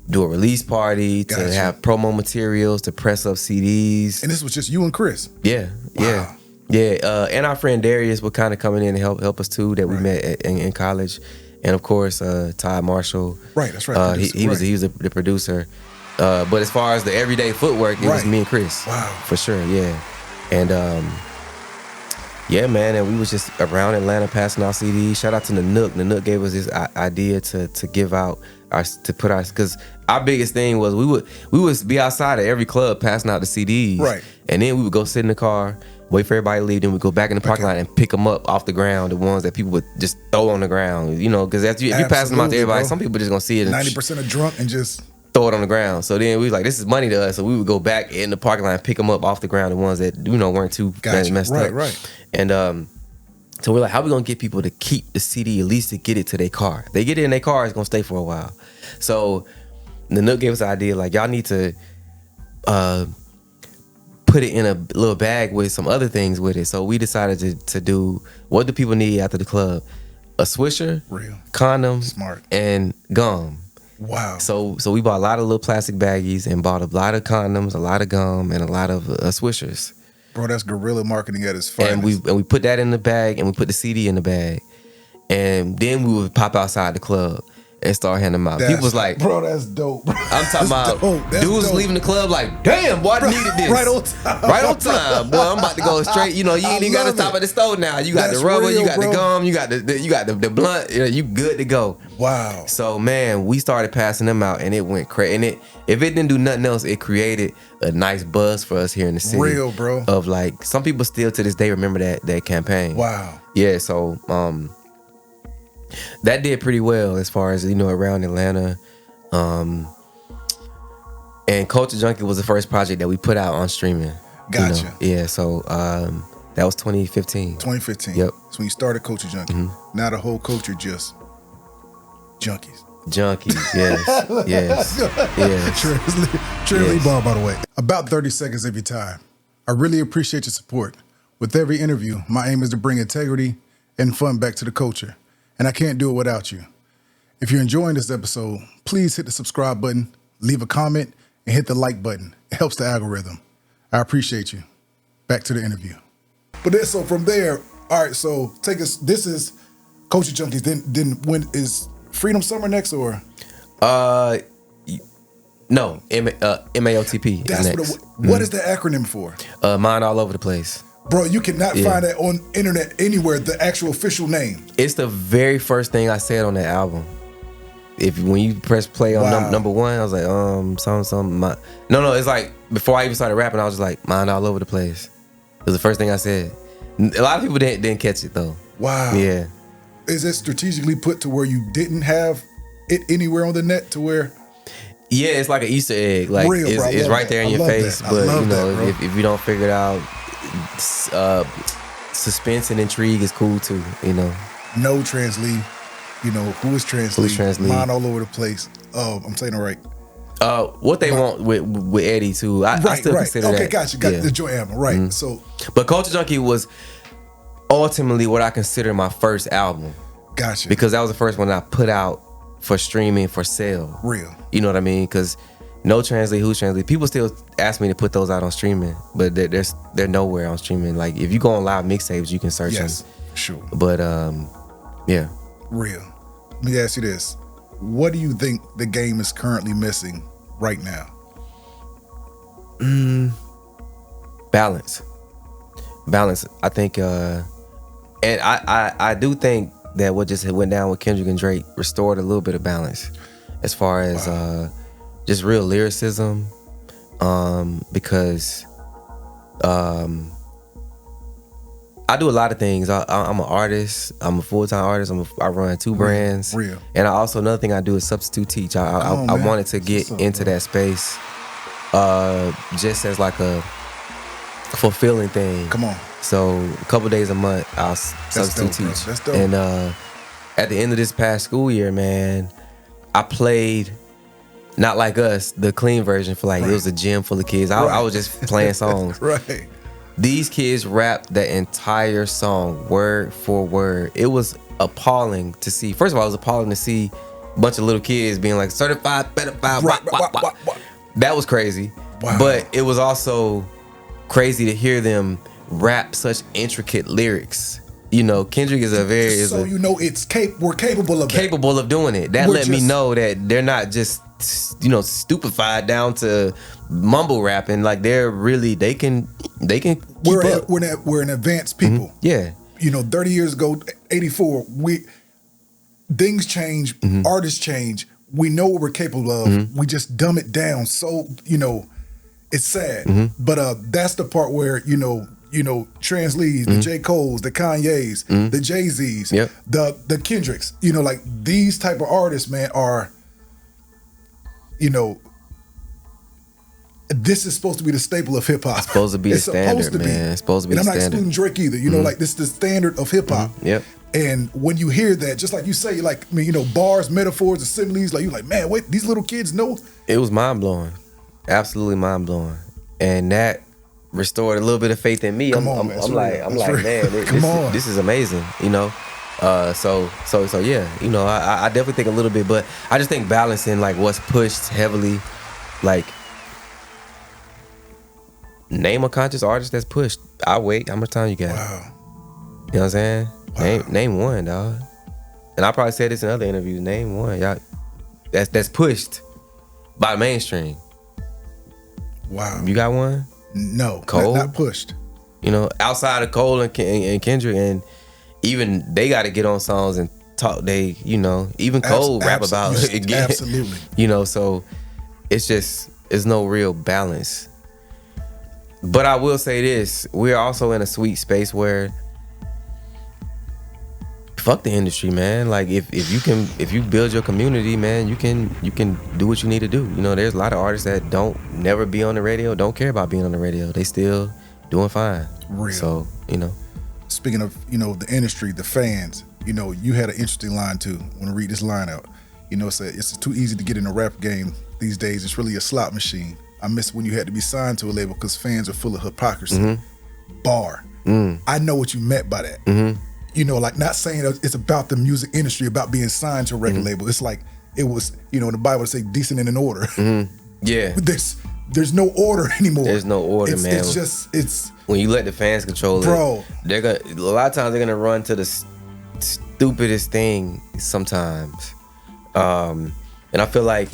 Speaker 2: do a release party, to have promo materials, to press up CDs.
Speaker 3: And this was just you and Chris?
Speaker 2: Yeah,
Speaker 3: wow.
Speaker 2: yeah. And our friend Darius was kind of coming in and help us too, that we met in college. And of course, Todd Marshall.
Speaker 3: Right, that's right.
Speaker 2: He was the producer. But as far as the everyday footwork, it was me and Chris.
Speaker 3: Wow.
Speaker 2: For sure, yeah. And yeah, man, and we was just around Atlanta passing out CDs. Shout out to the Nook. The Nook gave us this idea to give out because our biggest thing was we would be outside of every club passing out the CDs.
Speaker 3: Right.
Speaker 2: And then we would go sit in the car, wait for everybody to leave, then we go back in the parking lot and pick them up off the ground, the ones that people would just throw on the ground, because if you're passing them out to everybody, some people just gonna see it and
Speaker 3: 90% are drunk and just
Speaker 2: throw it on the ground. So then we was like, this is money to us, so we would go back in the parking lot and pick them up off the ground, the ones that weren't too messed up.
Speaker 3: Right.
Speaker 2: And so we're like, how we gonna get people to keep the CD, at least to get it to their car? If they get it in their car, it's gonna stay for a while. So the Nook gave us the idea, like, y'all need to put it in a little bag with some other things with it. So we decided to do, what do people need after the club? A swisher, condom,
Speaker 3: smart,
Speaker 2: and gum.
Speaker 3: Wow.
Speaker 2: So we bought a lot of little plastic baggies and bought a lot of condoms, a lot of gum, and a lot of swishers.
Speaker 3: Bro, that's guerrilla marketing at its finest.
Speaker 2: And we put that in the bag, and we put the CD in the bag. And then we would pop outside the club and start handing them out. People was like,
Speaker 3: bro, that's dope. Bro.
Speaker 2: I'm talking about dudes leaving the club like, damn, boy, I needed this.
Speaker 3: Right on time.
Speaker 2: Right on time. Boy, I'm about to go straight. You ain't even got to stop at the store now. You got the rubber, you got the gum, you got the blunt. You good to go.
Speaker 3: Wow.
Speaker 2: So, man, we started passing them out, and it went crazy. And if it didn't do nothing else, it created a nice buzz for us here in the city.
Speaker 3: Real, bro.
Speaker 2: Of like, some people still to this day remember that campaign.
Speaker 3: Wow.
Speaker 2: Yeah, so that did pretty well as far as, around Atlanta. And Culture Junkie was the first project that we put out on streaming.
Speaker 3: Gotcha.
Speaker 2: Yeah, so that was 2015.
Speaker 3: 2015.
Speaker 2: Yep.
Speaker 3: So when you started Culture Junkie, now the whole culture just junkies.
Speaker 2: Junkies, yes. Yes.
Speaker 3: Translee Bar, by the way. About 30 seconds of your time. I really appreciate your support. With every interview, my aim is to bring integrity and fun back to the culture. And I can't do it without you. If you're enjoying this episode, please hit the subscribe button, leave a comment, and hit the like button. It helps the algorithm. I appreciate you. Back to the interview. But then, so from there, all right, so take us, this is Culture Junkies. Then when is Freedom Summer next, or?
Speaker 2: No, MAOTP
Speaker 3: That's
Speaker 2: is next.
Speaker 3: what is the acronym for?
Speaker 2: Mind All Over the Place.
Speaker 3: Bro, you cannot find that on internet anywhere, the actual official name.
Speaker 2: It's the very first thing I said on that album. When you press play on number one, I was like, something. No, it's like before I even started rapping, I was just like, mind all over the place. It was the first thing I said. A lot of people didn't catch it though.
Speaker 3: Wow.
Speaker 2: Yeah.
Speaker 3: Is it strategically put to where you didn't have it anywhere on the net to where?
Speaker 2: Yeah, it's like an Easter egg. Like
Speaker 3: Real, bro,
Speaker 2: it's right there in your face. But if you don't figure it out, suspense and intrigue is cool too.
Speaker 3: No Translee. Who is Translee?
Speaker 2: Who's Translee?
Speaker 3: Mind all over the place. Oh, I'm saying it right.
Speaker 2: What they want with Eddie too. I still consider that.
Speaker 3: Okay, got you. Got the joint album, right? Mm-hmm. So,
Speaker 2: but Culture Junkie was ultimately what I consider my first album.
Speaker 3: Gotcha.
Speaker 2: Because that was the first one I put out for streaming for sale.
Speaker 3: Real.
Speaker 2: You know what I mean? Because no Translee, who's Translee? People still ask me to put those out on streaming, but they're nowhere on streaming. Like if you go on live mixtapes, you can search them.
Speaker 3: Yes, sure.
Speaker 2: But yeah.
Speaker 3: Real. Let me ask you this: what do you think the game is currently missing right now?
Speaker 2: Balance. I think, and I do think that what just went down with Kendrick and Drake restored a little bit of balance, as far as just real lyricism, because I do a lot of things. I'm an artist. I'm a full-time artist. I run 2 brands.
Speaker 3: Real.
Speaker 2: And another thing I do is substitute teach. I wanted to get into that space, just as like a fulfilling thing.
Speaker 3: Come on.
Speaker 2: So a couple days a month, I'll substitute
Speaker 3: dope,
Speaker 2: teach.
Speaker 3: bro. That's dope.
Speaker 2: And at the end of this past school year, man, I played Not Like Us, the clean version for like, it was a gym full of kids. I was just playing songs.
Speaker 3: Right.
Speaker 2: These kids rapped the entire song word for word. It was appalling to see. First of all, it was appalling to see a bunch of little kids being like certified pedophile.
Speaker 3: Right.
Speaker 2: That was crazy.
Speaker 3: Wow.
Speaker 2: But it was also crazy to hear them rap such intricate lyrics. You know, Kendrick is
Speaker 3: we're capable of
Speaker 2: capable of doing it. That let me know that they're not just, you know, stupefied down to mumble rapping. Like they can keep up.
Speaker 3: We're an advanced people.
Speaker 2: Mm-hmm. Yeah.
Speaker 3: You know, 30 years ago, 84, things change, artists change. We know what we're capable of. We just dumb it down. So, you know, it's sad. But that's the part where, you know, Translees, the J. Cole's, the Kanye's, the Jay-Z's, the Kendricks, you know, like these type of artists, man, are, you know, this is supposed to be the staple of hip hop.
Speaker 2: It's supposed to be the standard, man. It's supposed to be the standard.
Speaker 3: And I'm not excluding Drake either. You know, like this is the standard of hip hop.
Speaker 2: Yep.
Speaker 3: And when you hear that, just like you say, like, I mean, you know, bars, metaphors, and similes, like you're like, man, wait, these little kids know.
Speaker 2: It was mind blowing, absolutely mind blowing, and that restored a little bit of faith in me. I'm like, man, this is amazing, you know. So yeah, you know, I definitely think a little bit, but I just think balancing like what's pushed heavily, like name a conscious artist that's pushed. I'll wait. How much time you got?
Speaker 3: Wow.
Speaker 2: You know what I'm saying? Wow. Name one, dog. And I probably said this in other interviews. Name one, y'all. That's pushed by mainstream.
Speaker 3: Wow.
Speaker 2: You got one?
Speaker 3: No,
Speaker 2: Cole?
Speaker 3: not pushed.
Speaker 2: You know, outside of Cole and Kendrick, and even they got to get on songs and talk. They, you know, even Cole rap about it again.
Speaker 3: Absolutely.
Speaker 2: You know, so it's no real balance. But I will say this: we're also in a sweet space where fuck the industry, man. Like if you build your community, man, you can do what you need to do. You know, there's a lot of artists that don't never be on the radio, don't care about being on the radio. They still doing fine.
Speaker 3: Real.
Speaker 2: So, you know.
Speaker 3: Speaking of, you know, the industry, the fans, you know, you had an interesting line too. I want to read this line out. You know, it's too easy to get in the rap game these days. It's really a slot machine. I miss when you had to be signed to a label because fans are full of hypocrisy. Bar. I know what you meant by that. You know, like not saying it's about the music industry, about being signed to a record label. It's like it was, you know, in the Bible it say decent and in order.
Speaker 2: Yeah.
Speaker 3: There's no order anymore.
Speaker 2: There's no order, man.
Speaker 3: It's just
Speaker 2: when you let the fans control
Speaker 3: bro,
Speaker 2: it, a lot of times they're gonna run to the stupidest thing sometimes. And I feel like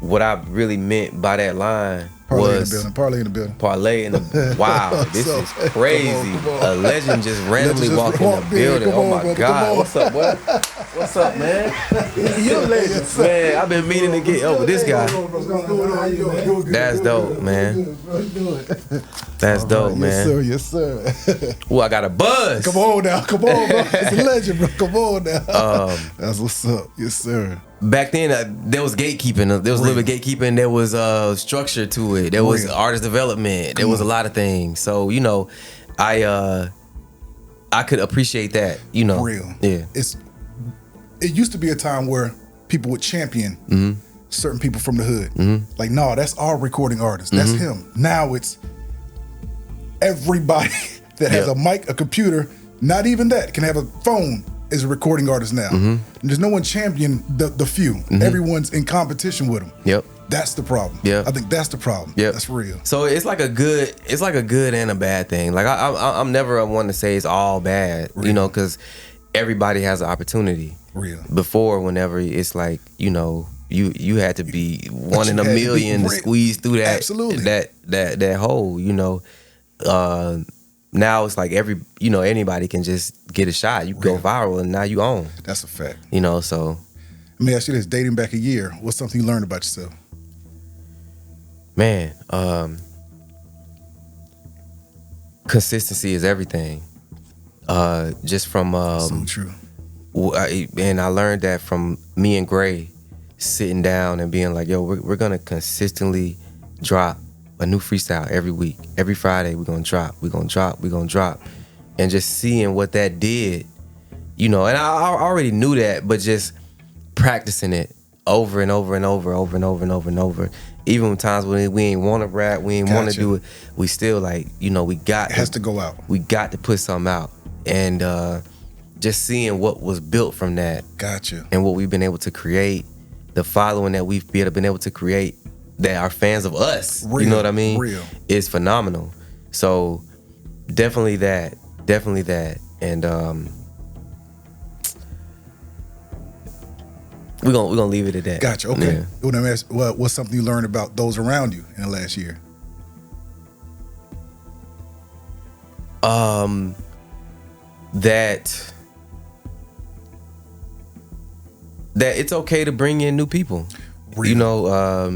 Speaker 2: what I really meant by that line
Speaker 3: Parlay in the building.
Speaker 2: Parlay in the wow, this is crazy.
Speaker 3: Come on.
Speaker 2: A legend just randomly walked in the building. Oh my God. What's up, boy? What's up, man? You're a legend. Man, I've been meaning to get over this guy. That's dope, man. That's dope, man.
Speaker 3: Yes, sir.
Speaker 2: Ooh, I got a buzz.
Speaker 3: Come on now. Come on, bro. It's a legend, bro. Come on now. That's what's up. Yes, sir.
Speaker 2: Back then, there was gatekeeping. There was a little bit of gatekeeping. There was structure to it. There was artist development. There was a lot of things. So, you know, I could appreciate that, you know.
Speaker 3: Real.
Speaker 2: Yeah.
Speaker 3: It used to be a time where people would champion certain people from the hood. Like, no, that's our recording artist. That's him. Now it's everybody that has a mic, a computer, not even that, can have a phone, is a recording artist now. And there's no one championing the few. Everyone's in competition with them.
Speaker 2: Yep.
Speaker 3: That's the problem.
Speaker 2: Yeah.
Speaker 3: I think that's the problem.
Speaker 2: Yep.
Speaker 3: That's real.
Speaker 2: So it's like a good and a bad thing. Like I'm never one to say it's all bad, you know, because everybody has an opportunity.
Speaker 3: Real.
Speaker 2: Before, whenever it's like, you know, you had to be one in a million to squeeze through that.
Speaker 3: Absolutely.
Speaker 2: that hole, you know. Now it's like anybody can just get a shot. You go viral and now you own.
Speaker 3: That's a fact.
Speaker 2: You know, so.
Speaker 3: Let me ask you this: dating back a year, what's something you learned about yourself?
Speaker 2: Man, consistency is everything. Just from
Speaker 3: So true.
Speaker 2: and I learned that from me and Gray sitting down and being like, yo, we're gonna consistently drop a new freestyle every week. Every Friday we're gonna drop, and just seeing what that did, and I already knew that, but just practicing it over and over and over and over. Even times when we ain't want to rap, we ain't want to do it, we still like, we got
Speaker 3: It has to go out.
Speaker 2: We got to put something out, and just seeing what was built from that.
Speaker 3: Gotcha.
Speaker 2: And what we've been able to create, the following that we've been able to create, that are fans of us.
Speaker 3: Real,
Speaker 2: you know what I mean?
Speaker 3: real.
Speaker 2: Is phenomenal. So definitely that, and we're gonna leave it at that.
Speaker 3: Gotcha. Okay.
Speaker 2: Yeah.
Speaker 3: Well, let me ask, what's something you learned about those around you in the last year?
Speaker 2: That it's okay to bring in new people.
Speaker 3: Real.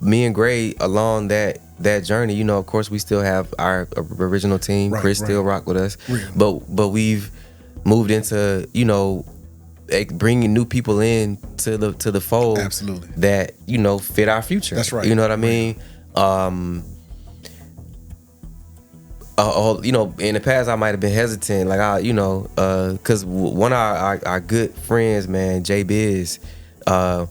Speaker 2: Me and Gray along that journey, of course we still have our original team.
Speaker 3: Right,
Speaker 2: Chris
Speaker 3: right.
Speaker 2: still rock with us.
Speaker 3: Real.
Speaker 2: But we've moved into, bringing new people in to the fold.
Speaker 3: Absolutely.
Speaker 2: That, fit our future.
Speaker 3: That's right.
Speaker 2: You know what I mean? In the past I might have been hesitant, like because one of our good friends, man, J Biz, I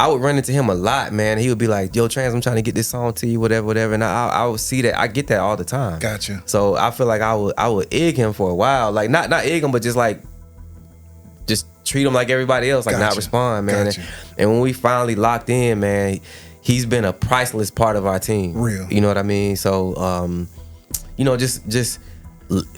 Speaker 2: would run into him a lot, man. He would be like, "Yo, Trans, I'm trying to get this song to you, whatever," and I would see that. I get that all the time.
Speaker 3: Gotcha.
Speaker 2: So I feel like I would egg him for a while, like not egg him, but just treat him like everybody else, like not
Speaker 3: Gotcha.
Speaker 2: respond, man.
Speaker 3: Gotcha.
Speaker 2: And when we finally locked in, man, he's been a priceless part of our team.
Speaker 3: Real.
Speaker 2: You know what I mean? So, just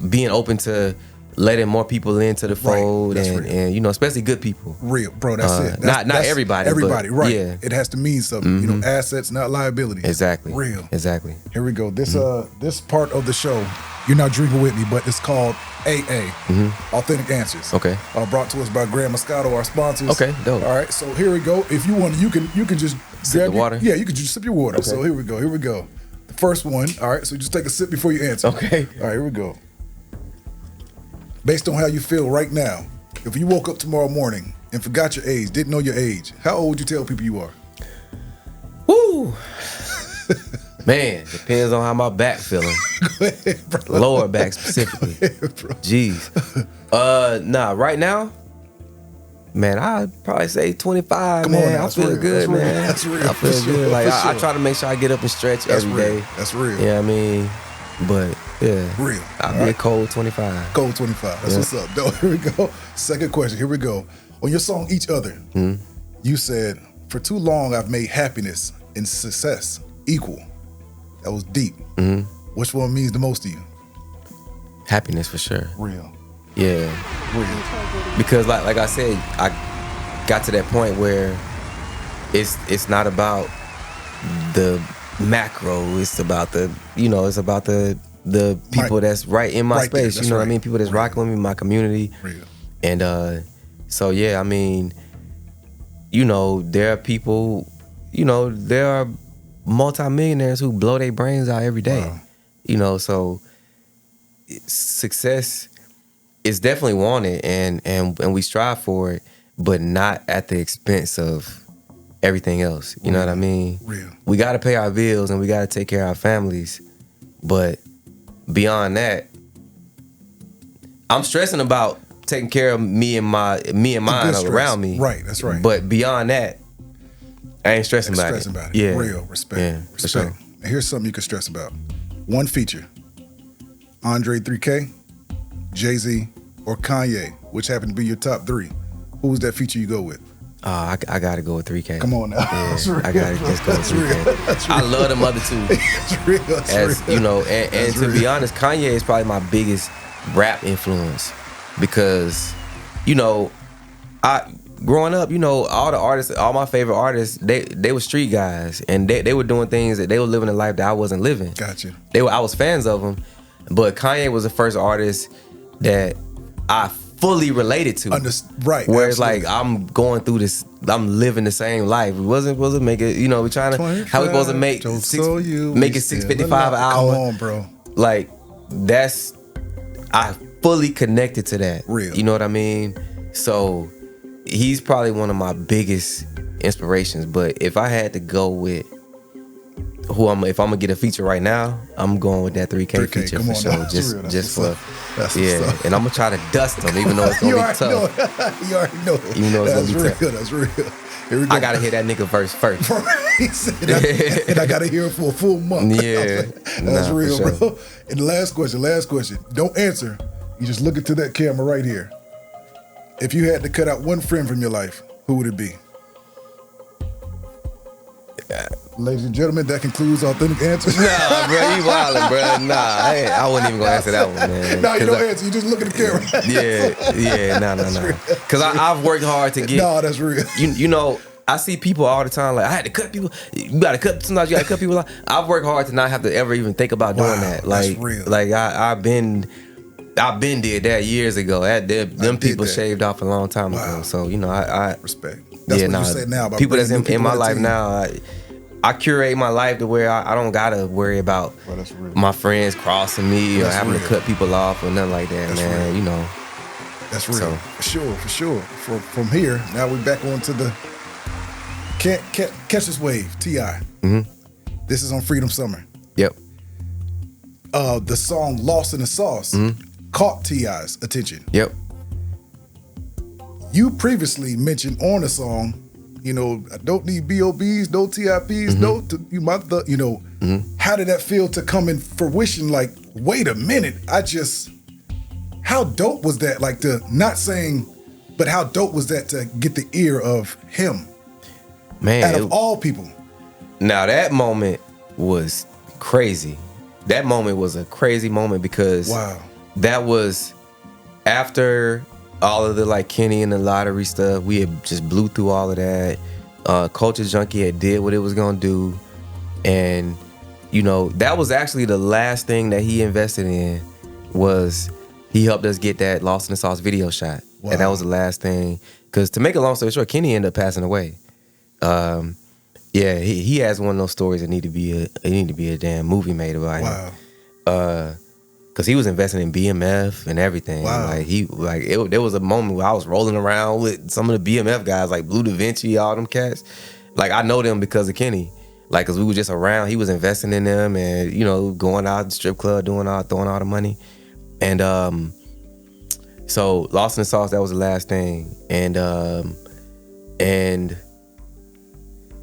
Speaker 2: being open to letting more people into the fold,
Speaker 3: That's
Speaker 2: and especially good people.
Speaker 3: Real, bro. That's it.
Speaker 2: Not
Speaker 3: That's
Speaker 2: everybody.
Speaker 3: Everybody,
Speaker 2: but
Speaker 3: right?
Speaker 2: Yeah.
Speaker 3: It has to mean something. Assets, not liabilities.
Speaker 2: Exactly.
Speaker 3: Real.
Speaker 2: Exactly.
Speaker 3: Here we go. This this part of the show, you're not drinking with me, but it's called AA, Authentic Answers.
Speaker 2: Okay.
Speaker 3: Brought to us by Grand Moscato, our sponsors.
Speaker 2: Okay, dope.
Speaker 3: All right, so here we go. If you want, you can just
Speaker 2: Sip
Speaker 3: grab
Speaker 2: the water?
Speaker 3: Yeah, you can just sip your water.
Speaker 2: Okay.
Speaker 3: So here we go. The first one. All right, so just take a sip before you answer.
Speaker 2: Okay.
Speaker 3: All right, here we go. Based on how you feel right now, if you woke up tomorrow morning and forgot your age, didn't know your age, how old would you tell people you are?
Speaker 2: Woo. Man, depends on how my back feeling.
Speaker 3: Go ahead, bro.
Speaker 2: Lower back specifically.
Speaker 3: Go ahead, bro.
Speaker 2: Jeez. Nah, right now, man, I'd probably say 25.
Speaker 3: Come on
Speaker 2: man.
Speaker 3: now,
Speaker 2: I
Speaker 3: that's
Speaker 2: feel
Speaker 3: real,
Speaker 2: good,
Speaker 3: that's real,
Speaker 2: man.
Speaker 3: that's real,
Speaker 2: I feel
Speaker 3: for sure,
Speaker 2: good. Like
Speaker 3: for
Speaker 2: I
Speaker 3: sure.
Speaker 2: try to make sure I get up and stretch
Speaker 3: That's
Speaker 2: every
Speaker 3: real.
Speaker 2: day.
Speaker 3: That's real.
Speaker 2: Yeah, I mean, but yeah,
Speaker 3: Real.
Speaker 2: I'll
Speaker 3: All
Speaker 2: be a
Speaker 3: right.
Speaker 2: cold 25.
Speaker 3: Cold 25. That's
Speaker 2: Yeah.
Speaker 3: what's up. No, here we go. Second question. Here we go. On your song Each Other, you said, "For too long I've made happiness and success equal." That was deep. Which one means the most to you?
Speaker 2: Happiness for sure.
Speaker 3: Real.
Speaker 2: Yeah,
Speaker 3: Real.
Speaker 2: because like I said, I got to that point where it's not about the macro. It's about the people that's right in my
Speaker 3: Right there,
Speaker 2: space.
Speaker 3: that's
Speaker 2: You know what I
Speaker 3: right.
Speaker 2: mean? People that's
Speaker 3: Real.
Speaker 2: rocking with me, my community.
Speaker 3: Real.
Speaker 2: And so yeah, I mean, there are people, there are multimillionaires who blow their brains out every day.
Speaker 3: Wow.
Speaker 2: So success is definitely wanted, and we strive for it, but not at the expense of everything else. You know what I mean?
Speaker 3: Real.
Speaker 2: We got to pay our bills and we got to take care of our families, but beyond that, I'm stressing about taking care of me and mine
Speaker 3: stress.
Speaker 2: around me.
Speaker 3: Right, that's right.
Speaker 2: But beyond that, I ain't stressing about it. Yeah.
Speaker 3: Real. Respect.
Speaker 2: Yeah, for
Speaker 3: Respect.
Speaker 2: sure.
Speaker 3: And here's something you can stress about. One feature. Andre 3K, Jay-Z, or Kanye, which happen to be your top three. Who's that feature you go with?
Speaker 2: I gotta go with 3K.
Speaker 3: Come on now.
Speaker 2: Yeah,
Speaker 3: That's real,
Speaker 2: I gotta
Speaker 3: bro.
Speaker 2: just go with
Speaker 3: That's
Speaker 2: 3K.
Speaker 3: real. That's real.
Speaker 2: I love them other two.
Speaker 3: It's real. That's
Speaker 2: As
Speaker 3: real.
Speaker 2: and
Speaker 3: That's
Speaker 2: to be
Speaker 3: real.
Speaker 2: honest, Kanye is probably my biggest rap influence because, I growing up, all my favorite artists, they were street guys, and they were doing things that they were living a life that I wasn't living.
Speaker 3: Gotcha.
Speaker 2: I was fans of them, but Kanye was the first artist that I fully related to.
Speaker 3: Right.
Speaker 2: Where it's
Speaker 3: absolutely.
Speaker 2: like I'm going through this, I'm living the same life. We wasn't supposed to make it, you know, we're trying to, how we supposed to make
Speaker 3: Don't
Speaker 2: six,
Speaker 3: so you,
Speaker 2: make
Speaker 3: we
Speaker 2: it
Speaker 3: still
Speaker 2: 6.55 an
Speaker 3: love it.
Speaker 2: hour.
Speaker 3: Come on, bro.
Speaker 2: Like that's, I fully connected to that.
Speaker 3: Real.
Speaker 2: You know what I mean? So he's probably one of my biggest inspirations. But if I had to go with if I'm gonna get a feature right now, I'm going with that 3K feature
Speaker 3: come
Speaker 2: for
Speaker 3: on
Speaker 2: sure.
Speaker 3: now. That's
Speaker 2: Just
Speaker 3: real.
Speaker 2: for
Speaker 3: That's
Speaker 2: yeah.
Speaker 3: what's up.
Speaker 2: And I'm gonna try to dust them, even though it's gonna be tough.
Speaker 3: You already know.
Speaker 2: You know it's
Speaker 3: That's
Speaker 2: gonna be
Speaker 3: real.
Speaker 2: tough.
Speaker 3: That's real. Here we go.
Speaker 2: I gotta hear that nigga verse first.
Speaker 3: He said, and I gotta hear it for a full month.
Speaker 2: Yeah.
Speaker 3: That's
Speaker 2: Nah, for
Speaker 3: real,
Speaker 2: sure.
Speaker 3: bro. And the last question. Don't answer. You just look into that camera right here. If you had to cut out one friend from your life, who would it be? Ladies and gentlemen, that concludes Authentic Answers.
Speaker 2: Nah, bro, you wildin', bro. Nah, I wasn't even gonna answer that one, man.
Speaker 3: No, you don't answer. You just look at the camera.
Speaker 2: Nah. Because I've worked hard to get.
Speaker 3: No, that's real.
Speaker 2: You know, I see people all the time like I had to cut people. You gotta cut. Sometimes you gotta cut people out. I've worked hard to not have to ever even think about doing that. Like,
Speaker 3: that's real.
Speaker 2: Like I've been did that years ago. Them people
Speaker 3: that.
Speaker 2: shaved off a long time ago. So you know, I
Speaker 3: Respect. That's what you said now about
Speaker 2: people that's
Speaker 3: bringing new
Speaker 2: in my
Speaker 3: people
Speaker 2: life
Speaker 3: to the team.
Speaker 2: now. I curate my life to where I don't gotta worry about
Speaker 3: Well, that's real.
Speaker 2: my friends crossing me or
Speaker 3: That's
Speaker 2: having
Speaker 3: real.
Speaker 2: to cut people off or nothing like that,
Speaker 3: That's
Speaker 2: man.
Speaker 3: real.
Speaker 2: You know.
Speaker 3: That's real.
Speaker 2: So.
Speaker 3: For sure. From here, now we're back onto the Can't Catch This Wave, T.I.
Speaker 2: Mm-hmm.
Speaker 3: This is on Freedom Summer.
Speaker 2: Yep.
Speaker 3: The song Lost in the Sauce caught T.I.'s attention.
Speaker 2: Yep.
Speaker 3: You previously mentioned on the song, you know, I don't need BOBs, no TIPs, no, how did that feel to come in fruition? Like, wait a minute, how dope was that? Like, not saying, but how dope was that to get the ear of him?
Speaker 2: Man.
Speaker 3: Out of all people.
Speaker 2: Now that moment was crazy. That moment was a crazy moment because that was after all of the like Kenny and the lottery stuff. We had just blew through all of that. Culture Junkie had did what it was gonna do, and you know that was actually the last thing that he invested in. Was he helped us get that Lost in the Sauce video shot, and that was the last thing. Because to make a long story short, Kenny ended up passing away. Yeah, he has one of those stories that need to be a damn movie made about him. Cause he was investing in BMF and everything. There was a moment where I was rolling around with some of the BMF guys like Blue Da Vinci, all them cats. Like I know them because of Kenny. Like cause we were just around. He was investing in them and you know going out to the strip club, throwing all the money. And so Lost in the Sauce, that was the last thing. And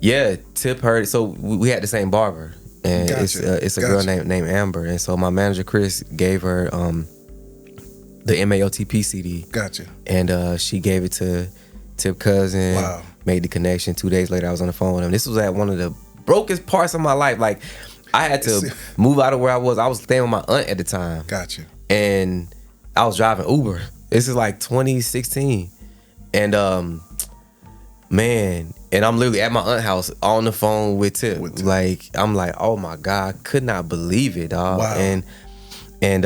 Speaker 2: yeah, Tip heard it. So we had the same barber. And it's a girl named Amber, and so my manager Chris gave her the MAOTP CD.
Speaker 3: Gotcha.
Speaker 2: And she gave it to Tip Cousin.
Speaker 3: Wow.
Speaker 2: Made the connection. 2 days later, I was on the phone with him. This was at one of the brokest parts of my life. Like I had to move out of where I was. I was staying with my aunt at the time.
Speaker 3: Gotcha.
Speaker 2: And I was driving Uber. This is like 2016, and man. And I'm literally at my aunt's house on the phone with Tip. Like, I'm like, oh my God, I could not believe it, dog.
Speaker 3: Wow.
Speaker 2: And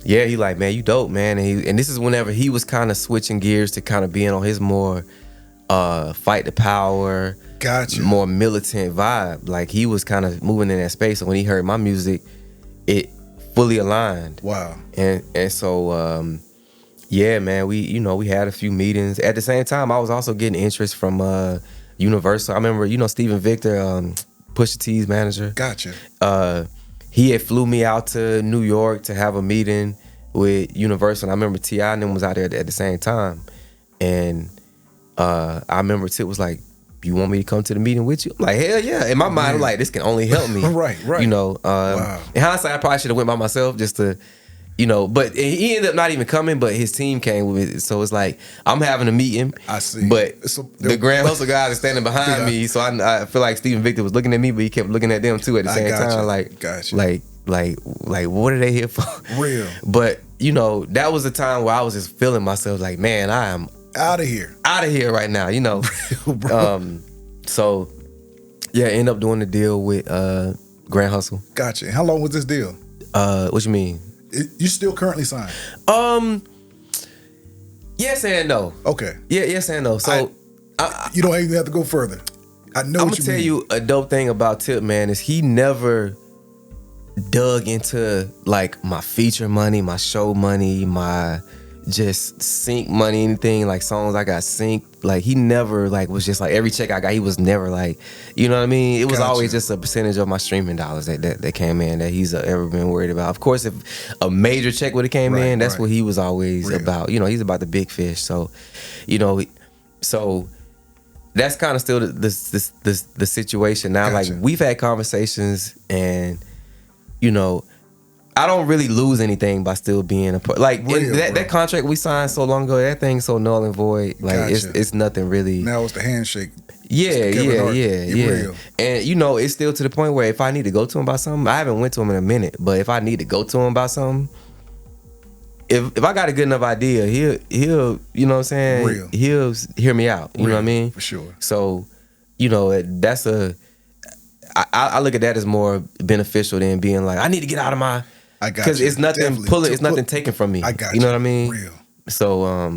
Speaker 2: yeah, he like, man, you dope, man. And this is whenever he was kind of switching gears to kind of being on his more fight the power, more militant vibe. Like he was kind of moving in that space. And when he heard my music, it fully aligned.
Speaker 3: Wow.
Speaker 2: And so yeah, man, we had a few meetings. At the same time, I was also getting interest from Universal. I remember, Stephen Victor, Pusha T's manager.
Speaker 3: Gotcha.
Speaker 2: He had flew me out to New York to have a meeting with Universal. And I remember T.I. and them was out there at the same time. And I remember Tip was like, you want me to come to the meeting with you? I'm like, hell yeah. In my mind, I'm like, this can only help me.
Speaker 3: Right.
Speaker 2: Wow. In hindsight, I probably should have went by myself just to, but he ended up not even coming, but his team came with it. So it's like, I'm having a meeting.
Speaker 3: I see.
Speaker 2: But the Grand Hustle guys are standing behind me. So I feel like Stephen Victor was looking at me, but he kept looking at them too at the same time. Like, what are they here for?
Speaker 3: Real.
Speaker 2: But, that was the time where I was just feeling myself like, man, I am
Speaker 3: out of here
Speaker 2: right now, Real, bro. So, yeah, end up doing the deal with Grand Hustle.
Speaker 3: Gotcha. How long was this deal?
Speaker 2: What you mean?
Speaker 3: You still currently signed?
Speaker 2: Yes and no.
Speaker 3: Okay.
Speaker 2: Yeah, yes and no. So
Speaker 3: You don't even have to go further. I know
Speaker 2: I'm
Speaker 3: what
Speaker 2: gonna
Speaker 3: you
Speaker 2: tell
Speaker 3: mean.
Speaker 2: you a dope thing about Tip, man, is he never dug into like my feature money, my show money, my just sync money, anything like songs I got synced. Like he never like was just like every check I got, he was never like, you know what I mean? It was
Speaker 3: Gotcha.
Speaker 2: always just a percentage of my streaming dollars that came in that he's ever been worried about. Of course, if a major check would have came
Speaker 3: Right,
Speaker 2: in, that's
Speaker 3: right.
Speaker 2: what he was always
Speaker 3: Real.
Speaker 2: about. You know, he's about the big fish. So, you know, so that's kind of still the situation now.
Speaker 3: Gotcha.
Speaker 2: Like we've had conversations, and you know, I don't really lose anything by still being a part. Like
Speaker 3: Real, bro.
Speaker 2: that contract we signed so long ago, that thing's so null and void. Like
Speaker 3: Gotcha.
Speaker 2: it's nothing really.
Speaker 3: Now it's the handshake.
Speaker 2: Yeah,
Speaker 3: It's Kevin Hart. You're
Speaker 2: yeah.
Speaker 3: real.
Speaker 2: And you know, it's still to the point where if I need to go to him about something, I haven't went to him in a minute, but if I need to go to him about something, if I got a good enough idea, he'll you know what I'm saying?
Speaker 3: Real.
Speaker 2: He'll hear me out. You know what I
Speaker 3: Real,
Speaker 2: mean?
Speaker 3: for sure.
Speaker 2: So, you know, that's I look at that as more beneficial than being like, I need to get out of my,
Speaker 3: I got
Speaker 2: because
Speaker 3: you.
Speaker 2: it's nothing
Speaker 3: Definitely.
Speaker 2: it's nothing taken from me.
Speaker 3: I got
Speaker 2: you know what I mean?
Speaker 3: Real.
Speaker 2: So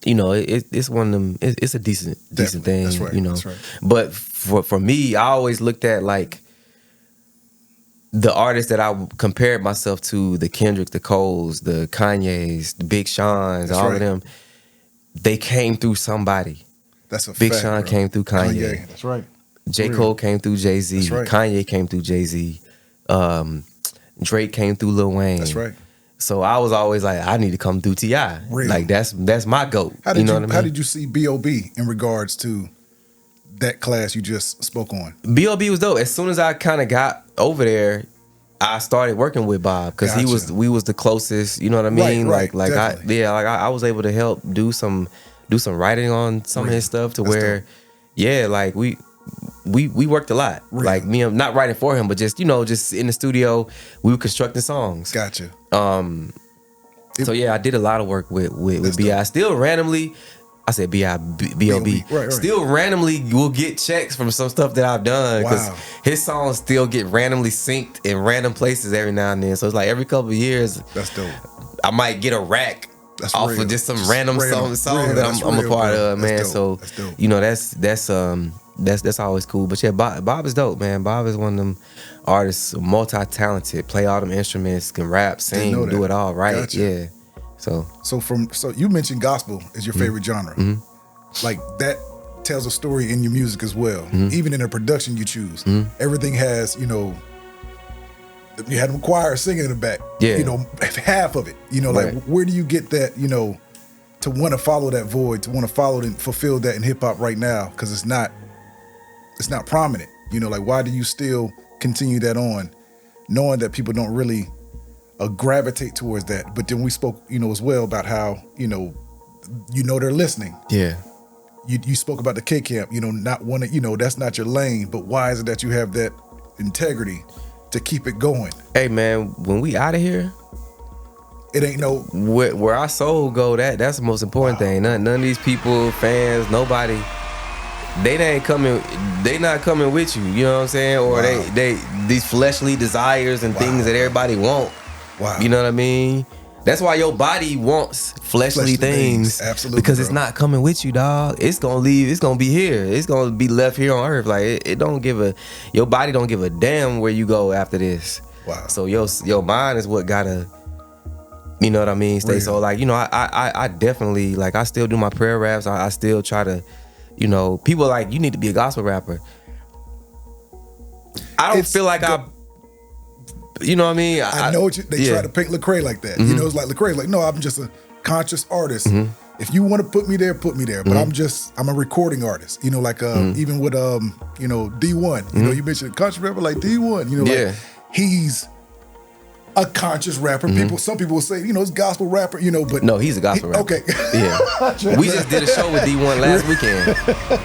Speaker 2: you know, it's one of them. It's a decent
Speaker 3: Definitely.
Speaker 2: thing.
Speaker 3: That's right.
Speaker 2: You know,
Speaker 3: That's right.
Speaker 2: but for me, I always looked at like the artists that I compared myself to, the Kendricks, the Coles, the Kanyes, the Big Sean's,
Speaker 3: That's
Speaker 2: all
Speaker 3: right.
Speaker 2: of them. They came through somebody.
Speaker 3: That's a
Speaker 2: Big
Speaker 3: fact,
Speaker 2: Sean
Speaker 3: bro.
Speaker 2: came through Kanye.
Speaker 3: That's right.
Speaker 2: J.
Speaker 3: Real.
Speaker 2: Cole came through Jay-Z.
Speaker 3: That's right.
Speaker 2: Kanye came through Jay-Z. Drake came through Lil Wayne.
Speaker 3: That's right.
Speaker 2: So I was always like, I need to come through T.I.
Speaker 3: Real.
Speaker 2: Like that's my goat.
Speaker 3: How did you,
Speaker 2: know what I mean?
Speaker 3: How did you see B.O.B. in regards to that class you just spoke on?
Speaker 2: B.O.B. was dope. As soon as I kind of got over there, I started working with Bob because
Speaker 3: Gotcha.
Speaker 2: we was the closest. You know what I mean?
Speaker 3: Right,
Speaker 2: like
Speaker 3: definitely.
Speaker 2: I was able to help do some writing on some of his stuff to
Speaker 3: That's
Speaker 2: where,
Speaker 3: dope.
Speaker 2: yeah, like we worked a lot.
Speaker 3: Real.
Speaker 2: Like me, I'm not writing for him, but just just in the studio, we were constructing songs.
Speaker 3: Gotcha.
Speaker 2: So yeah, I did a lot of work with
Speaker 3: That's
Speaker 2: B.I.
Speaker 3: dope.
Speaker 2: Still randomly, I said B.O.B.
Speaker 3: Right.
Speaker 2: Still randomly will get checks from some stuff that I've done because
Speaker 3: Wow.
Speaker 2: his songs still get randomly synced in random places every now and then. So it's like every couple of years,
Speaker 3: That's dope.
Speaker 2: I might get a rack
Speaker 3: That's
Speaker 2: off
Speaker 3: real.
Speaker 2: of just some
Speaker 3: Just
Speaker 2: random
Speaker 3: random.
Speaker 2: song
Speaker 3: Real.
Speaker 2: that
Speaker 3: That's
Speaker 2: I'm a
Speaker 3: real,
Speaker 2: part
Speaker 3: bro.
Speaker 2: of,
Speaker 3: That's
Speaker 2: man.
Speaker 3: dope.
Speaker 2: So
Speaker 3: That's dope.
Speaker 2: you know that's always cool. But yeah, Bob is dope, man. Bob is one of them artists, multi-talented, play all them instruments, can rap,
Speaker 3: Didn't know
Speaker 2: sing, do
Speaker 3: that.
Speaker 2: it all right.
Speaker 3: Gotcha.
Speaker 2: Yeah. So
Speaker 3: So you mentioned gospel is your favorite genre. Like that tells a story in your music as well. Even in the production you choose. Everything has, you had a choir singing in the back.
Speaker 2: Yeah.
Speaker 3: Half of it.
Speaker 2: Right.
Speaker 3: Like where do you get that, to want to follow that void, to want to follow and fulfill that in hip hop right now? Because it's not prominent. Like why do you still continue that on, knowing that people don't really gravitate towards that? But then we spoke, as well about how, they're listening.
Speaker 2: yeah.
Speaker 3: You spoke about the K camp, not wanting, that's not your lane. But why is it that you have that integrity to keep it going?
Speaker 2: Hey man, when we out of here,
Speaker 3: It ain't no
Speaker 2: where our soul go, that's the most important thing. None of these people, fans, nobody, they not coming with you. You know what I'm saying? Or
Speaker 3: Wow.
Speaker 2: they these fleshly desires and things that everybody want.
Speaker 3: wow.
Speaker 2: You know what I mean? That's why your body wants fleshly things.
Speaker 3: Absolutely,
Speaker 2: because it's
Speaker 3: bro.
Speaker 2: not coming with you, dog. It's gonna leave. It's gonna be here. It's gonna be left here on earth. Like it don't give your body don't give a damn where you go after this.
Speaker 3: Wow.
Speaker 2: So your mind is what gotta, you know what I mean, stay.
Speaker 3: Real.
Speaker 2: So like, I definitely, like, I still do my prayer raps. I still try to, people are like, you need to be a gospel rapper. I don't feel like you know what I mean?
Speaker 3: I know what they try to paint Lecrae like that. It's like Lecrae's like, no, I'm just a conscious artist. If you want to put me there, put me there. But I'm a recording artist. Like even with D1. You mentioned country rapper like D1.
Speaker 2: Yeah.
Speaker 3: Like he's a conscious rapper. Some people will say, it's gospel rapper. But
Speaker 2: No, he's a gospel rapper.
Speaker 3: Okay.
Speaker 2: Yeah. We just did a show with D1 last weekend.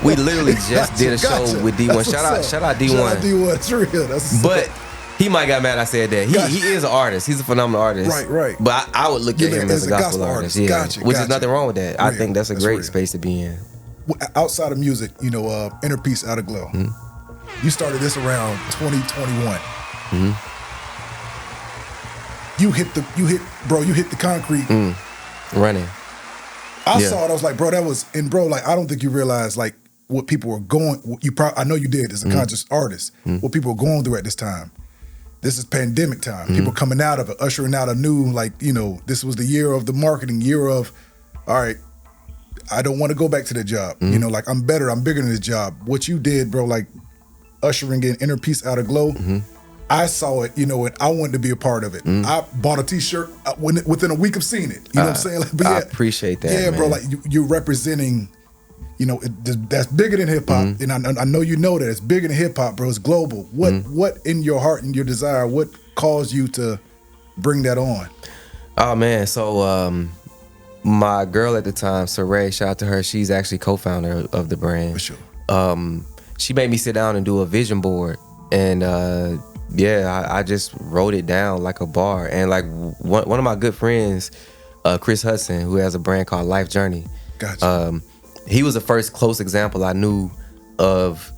Speaker 2: We literally just did a show with D1.
Speaker 3: That's
Speaker 2: Shout
Speaker 3: what's
Speaker 2: out
Speaker 3: up.
Speaker 2: D1.
Speaker 3: Shout out D1. It's real. That's
Speaker 2: But he might got mad I said that. He
Speaker 3: Gotcha.
Speaker 2: he is an artist. He's a phenomenal artist.
Speaker 3: Right.
Speaker 2: But I would look at him as a gospel artist. Yeah.
Speaker 3: Gotcha,
Speaker 2: Which is
Speaker 3: gotcha.
Speaker 2: nothing wrong with that. I
Speaker 3: Real.
Speaker 2: think that's a
Speaker 3: That's
Speaker 2: great
Speaker 3: real.
Speaker 2: space to be in.
Speaker 3: outside of music, Inner Peace, Outer Glow. You started this around 2021. You hit the concrete.
Speaker 2: Running.
Speaker 3: I saw it. I was like, bro, that was, and bro, like, I don't think you realize like what people were going. I know you did as a conscious artist. What people were going through at this time. This is pandemic time. People coming out of it, ushering out a new, like, you know, this was the year of the marketing, year of, all right, I don't want to go back to the job. You know, like, I'm better, I'm bigger than this job. What you did, bro, like ushering in Inner Peace, Outer Glow, I saw it, you know, and I wanted to be a part of it. I bought a t-shirt within a week of seeing it. You know what I'm saying? Like, but
Speaker 2: I appreciate that, man.
Speaker 3: bro, like you're representing, you know, that's bigger than hip hop, and I know you know that it's bigger than hip hop, bro. It's global. What in your heart and your desire? What caused you to bring that on?
Speaker 2: Oh man, so my girl at the time, Saray, shout out to her. She's actually co-founder of the brand.
Speaker 3: For sure.
Speaker 2: She made me sit down and do a vision board, and I just wrote it down like a bar. And like one of my good friends, Chris Hudson, who has a brand called Life Journey.
Speaker 3: Gotcha.
Speaker 2: He was the first close example I knew of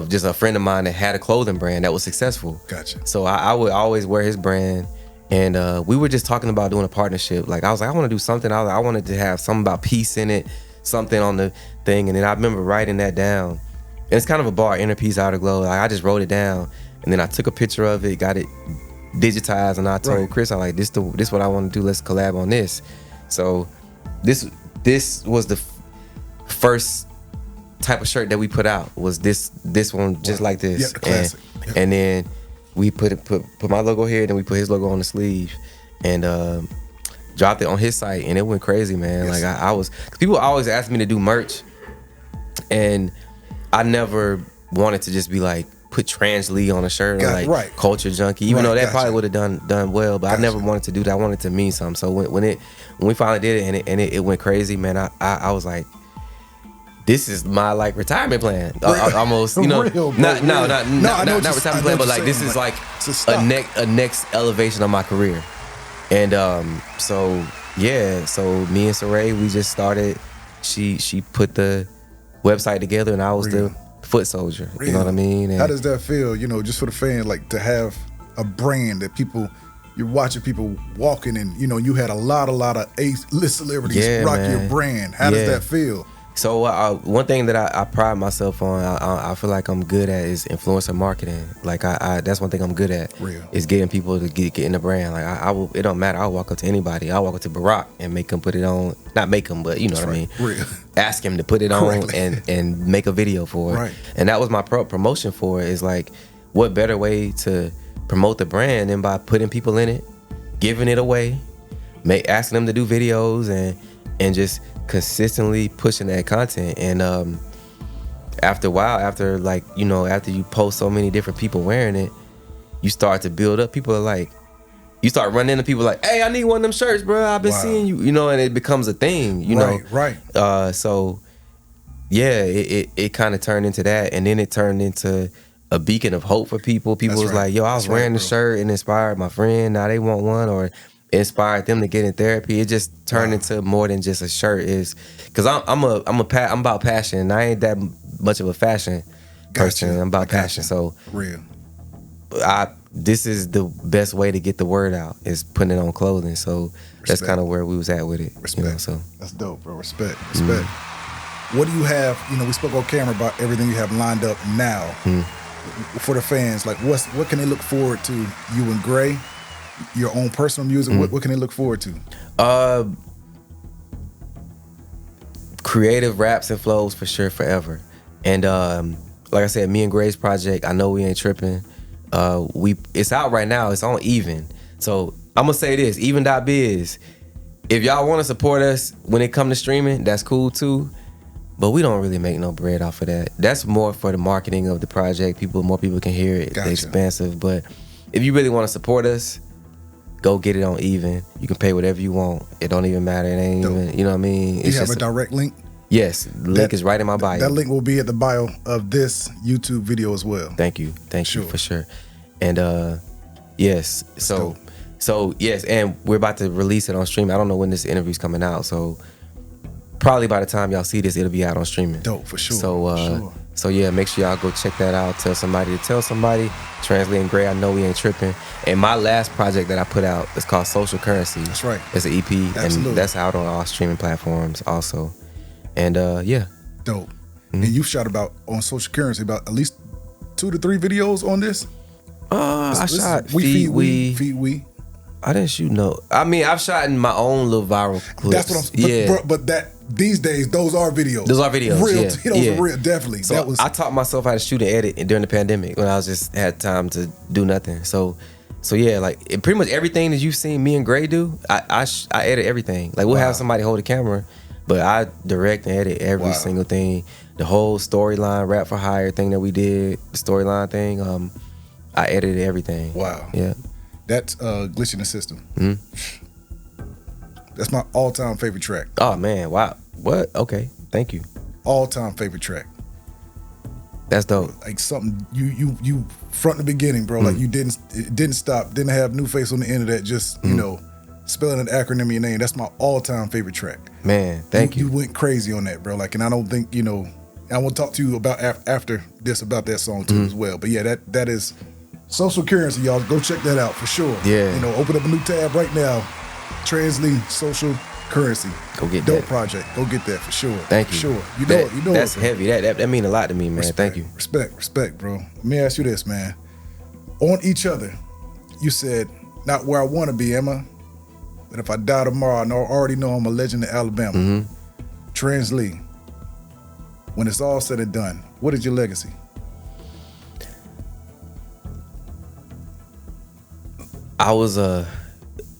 Speaker 2: just a friend of mine that had a clothing brand that was successful.
Speaker 3: Gotcha.
Speaker 2: So I would always wear his brand, and we were just talking about doing a partnership. Like, I was like, I want to do something. I wanted to have something about peace in it, something on the thing. And then I remember writing that down. And it's kind of a bar, Inner Peace, Outer Glow. Like, I just wrote it down, and then I took a picture of it, got it digitized, and I told Chris, I'm like, this what I want to do. Let's collab on this. So this was the first type of shirt that we put out, was this one, just like this.
Speaker 3: Yeah, the classic.
Speaker 2: And then we put my logo here, then we put his logo on the sleeve, and dropped it on his site, and it went crazy, man.
Speaker 3: Yes.
Speaker 2: Like, I was, people always ask me to do merch, and I never wanted to just be like, put Translee on a shirt, or like Culture Junkie, even though that probably would have done well, but I never wanted to do that. I wanted to mean something. So when we finally did it, and it went crazy, man, I was like, this is my like retirement plan, almost, you know. Not retirement plan, but like, this is like a next elevation of my career. And so me and Saray, we just started. She put the website together, and I was the foot soldier. You know what I mean? And
Speaker 3: how does that feel? You know, just for the fan, like, to have a brand that you're watching people walking, and you know, you had a lot of A-list celebrities rock your brand. How does that feel?
Speaker 2: So one thing that I pride myself on, I feel like I'm good at, is influencer marketing. Like, that's one thing I'm good at. Is getting people to get in the brand. Like, I will, it don't matter. I'll walk up to anybody. I'll walk up to Barack and make him put it on. Not make him, but you know what I mean. Ask him to put it on and make a video for it. And that was my promotion for it. Is like, what better way to promote the brand than by putting people in it, giving it away, asking them to do videos, and just consistently pushing that content. And after a while, after you post so many different people wearing it, you start to build up. People are like, you start running into people like, hey, I need one of them shirts, bro. I've been seeing you, you know, and it becomes a thing, you know. So yeah, it kind of turned into that, and then it turned into a beacon of hope for people. People was like, yo, I was wearing the shirt and inspired my friend. Now they want one, or inspired them to get in therapy. It just turned into more than just a shirt. Is because I'm about passion. I ain't that much of a fashion person. I'm about passion. So this is the best way to get the word out, is putting it on clothing. So that's kind of where we was at with it.
Speaker 3: Respect.
Speaker 2: You know, so
Speaker 3: that's dope, bro. Respect. What do you have? You know, we spoke on camera about everything you have lined up now for the fans. Like, what can they look forward to? You and Gray, your own personal music. What can they look forward to?
Speaker 2: Creative raps and flows for sure, forever. And like I said, me and Gray's project, I know we ain't tripping. It's out right now. It's on Even. So I'm gonna say this, Even.biz. If y'all want to support us when it comes to streaming, that's cool too. But we don't really make no bread off of that. That's more for the marketing of the project. More people can hear it. It's expensive. But if you really want to support us, go get it on Even. You can pay whatever you want. It don't even matter. It ain't even, you know what I mean?
Speaker 3: Do you have a direct link?
Speaker 2: Yes, the link is right in my bio.
Speaker 3: That link will be at the bio of this YouTube video as well.
Speaker 2: Thank you for sure. And yes, so yes, and we're about to release it on streaming. I don't know when this interview's coming out, so probably by the time y'all see this, it'll be out on streaming.
Speaker 3: Dope, for sure.
Speaker 2: So So yeah, make sure y'all go check that out. Tell somebody to tell somebody. Translee and Gray, I know we ain't tripping. And my last project that I put out is called Social Currency.
Speaker 3: That's right.
Speaker 2: It's an EP,
Speaker 3: Absolutely.
Speaker 2: and that's out on all streaming platforms also. And yeah.
Speaker 3: Dope. And you shot about on Social Currency about at least 2 to 3 videos on this.
Speaker 2: I shot
Speaker 3: Feed
Speaker 2: We.
Speaker 3: We.
Speaker 2: I didn't shoot no. I mean, I've shot in my own little viral clips.
Speaker 3: That's what I'm.
Speaker 2: Yeah.
Speaker 3: But that these days, those are videos.
Speaker 2: Those are videos.
Speaker 3: Real.
Speaker 2: Yeah.
Speaker 3: Those
Speaker 2: Yeah.
Speaker 3: are real. Definitely.
Speaker 2: So
Speaker 3: That was.
Speaker 2: I taught myself how to shoot and edit during the pandemic when I was just had time to do nothing. So yeah, like pretty much everything that you've seen me and Gray do, I edit everything. Like we'll have somebody hold the camera, but I direct and edit every single thing. The whole storyline, Rap for Hire thing that we did, the storyline thing, I edited everything.
Speaker 3: Wow.
Speaker 2: Yeah.
Speaker 3: That's Glitch in the System. That's my all-time favorite track.
Speaker 2: Oh man, wow. What? Okay, thank you.
Speaker 3: All-time favorite track.
Speaker 2: That's dope.
Speaker 3: Like something you front the beginning, bro. Like it didn't stop. Didn't have New Face on the end of that. Just you know, spelling an acronym in your name. That's my all-time favorite track.
Speaker 2: Man, thank you.
Speaker 3: You went crazy on that, bro. Like, and I don't think I want to talk to you about after this about that song too as well. But yeah, that is Social Currency, y'all. Go check that out for sure.
Speaker 2: Yeah.
Speaker 3: Open up a new tab right now. Translee Social Currency.
Speaker 2: Go get
Speaker 3: Dope
Speaker 2: that.
Speaker 3: project. Go get that for sure.
Speaker 2: Thank you.
Speaker 3: For sure. You know it. You know
Speaker 2: that's
Speaker 3: it, bro.
Speaker 2: heavy. That mean a lot to me, man.
Speaker 3: Respect,
Speaker 2: Thank you.
Speaker 3: Respect, bro. Let me ask you this, man. On Each Other, you said, not where I want to be, am I? But if I die tomorrow, I already know I'm a legend in Alabama. Translee, when it's all said and done, what is your legacy?
Speaker 2: I was an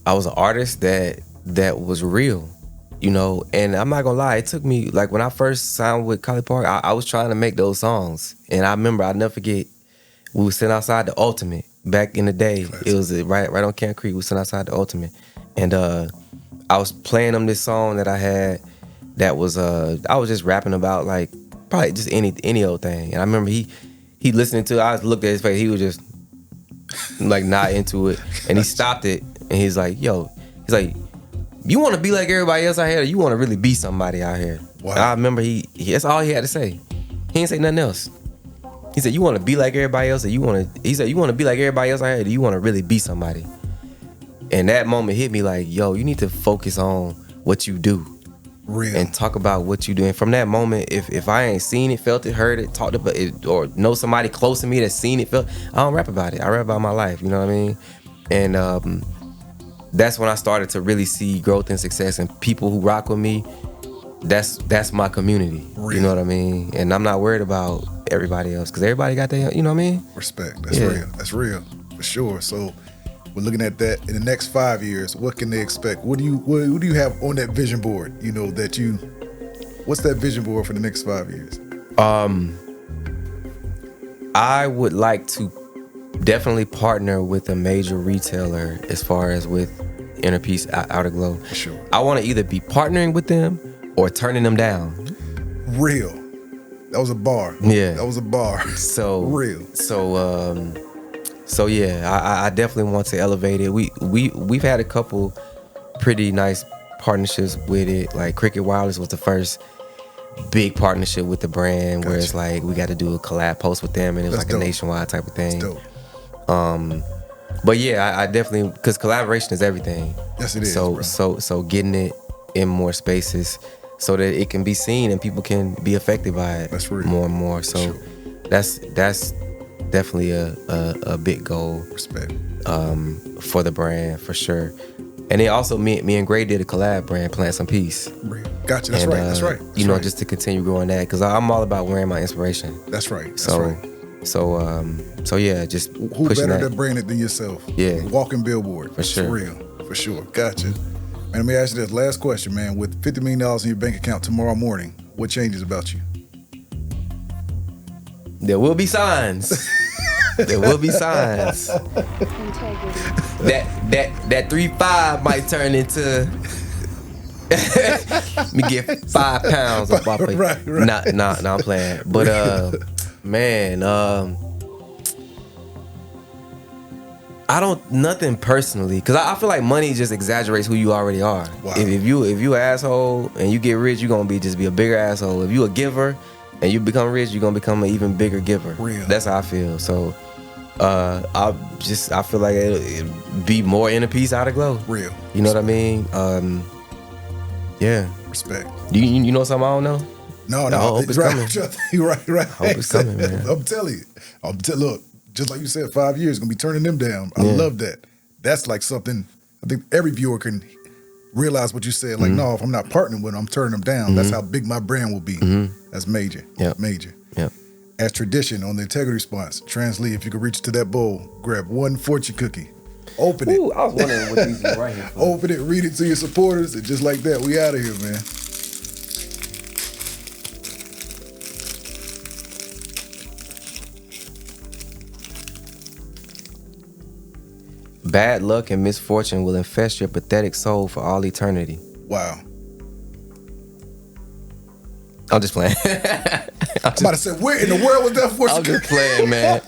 Speaker 2: artist that was real, and I'm not gonna lie, it took me, like when I first signed with Collipark, I was trying to make those songs. And I remember, I'll never forget, we were sitting outside the Ultimate back in the day.
Speaker 3: Classic.
Speaker 2: It was right on Camp Creek. We were sitting outside the Ultimate. And I was playing them this song that I had that was I was just rapping about like probably just any old thing. And I remember he listening to it, I looked at his face, he was just like not into it. And he stopped it and he's like, yo, you want to be like everybody else out here, or you want to really be somebody out here?
Speaker 3: Wow.
Speaker 2: And I remember that's all he had to say. He didn't say nothing else. He said, you want to be like everybody else, or you want to be like everybody else out here, or do you want to really be somebody? And that moment hit me like, yo, you need to focus on what you do.
Speaker 3: Real.
Speaker 2: And talk about what you do. And from that moment, if I ain't seen it, felt it, heard it, talked about it, or know somebody close to me that's seen it, felt, I don't rap about it. I rap about my life, you know what I mean? And that's when I started to really see growth and success, and people who rock with me, that's my community.
Speaker 3: Real.
Speaker 2: You know what I mean? And I'm not worried about everybody else, because everybody got their, you know what I mean?
Speaker 3: Respect. That's
Speaker 2: Yeah.
Speaker 3: real. That's real. For sure. So we're looking at that in the next 5 years. What can they expect? What do you have on that vision board? What's that vision board for the next 5 years?
Speaker 2: I would like to definitely partner with a major retailer as far as with Inner Peace, Outer Glow.
Speaker 3: For sure.
Speaker 2: I want to either be partnering with them or turning them down.
Speaker 3: Real. That was a bar.
Speaker 2: Yeah.
Speaker 3: That was a bar.
Speaker 2: So
Speaker 3: Real.
Speaker 2: So yeah, I definitely want to elevate it. We've had a couple pretty nice partnerships with it. Like Cricket Wireless was the first big partnership with the brand, where it's like we got to do a collab post with them, and it was
Speaker 3: That's
Speaker 2: like
Speaker 3: dope.
Speaker 2: a nationwide type of thing.
Speaker 3: That's dope.
Speaker 2: But yeah, I definitely, because collaboration is everything.
Speaker 3: Yes, it is,
Speaker 2: So
Speaker 3: bro.
Speaker 2: so getting it in more spaces so that it can be seen and people can be affected by it.
Speaker 3: That's real.
Speaker 2: More and more. So
Speaker 3: Sure.
Speaker 2: that's definitely a big goal
Speaker 3: Respect.
Speaker 2: for the brand for sure. And then also me and Gray did a collab brand, Plant Some Peace.
Speaker 3: Real. Gotcha. That's
Speaker 2: And,
Speaker 3: right. That's right.
Speaker 2: You know,
Speaker 3: That's right.
Speaker 2: just to continue growing that, because I'm all about wearing my inspiration.
Speaker 3: That's right. That's
Speaker 2: So
Speaker 3: right.
Speaker 2: so yeah, just
Speaker 3: Who
Speaker 2: pushing
Speaker 3: better
Speaker 2: that.
Speaker 3: to brand it than yourself?
Speaker 2: Yeah.
Speaker 3: Walking billboard.
Speaker 2: For sure.
Speaker 3: It's real. For sure. Gotcha. Man, let me ask you this last question, man. With $50 million in your bank account tomorrow morning, what changes about you?
Speaker 2: There will be signs. There will be signs. That 3-5 might turn into me get 5 pounds of my plate.
Speaker 3: Right.
Speaker 2: Nah, I'm playing. But man, I don't, nothing personally, because I feel like money just exaggerates who you already are.
Speaker 3: Wow.
Speaker 2: If you an asshole and you get rich, you're gonna just be a bigger asshole. If you a giver, and you become rich, you're gonna become an even bigger giver.
Speaker 3: Real.
Speaker 2: That's how I feel. So I feel like it'd be more inner peace out of glow.
Speaker 3: Real.
Speaker 2: You know what I mean? Yeah.
Speaker 3: Respect.
Speaker 2: You know something I don't know?
Speaker 3: No,
Speaker 2: I hope it's coming.
Speaker 3: Right.
Speaker 2: I hope it's coming, man.
Speaker 3: I'm telling you. Look, just like you said, 5 years gonna be turning them down. I love that. That's like something I think every viewer can realize what you said. Like, no, if I'm not partnering with them, I'm turning them down. That's how big my brand will be. That's major.
Speaker 2: Yep.
Speaker 3: Major.
Speaker 2: Yep.
Speaker 3: As tradition on the integrity response, Translee, if you could reach to that bowl, grab one fortune cookie, open it.
Speaker 2: Ooh, I was wondering what these were right here for.
Speaker 3: Open it, read it to your supporters, and just like that, we out of here, man.
Speaker 2: Bad luck and misfortune will infest your pathetic soul for all eternity.
Speaker 3: Wow.
Speaker 2: I'm just playing.
Speaker 3: I'm about to say, where in the world was that fortune
Speaker 2: I'm just
Speaker 3: cookie?
Speaker 2: playing, man.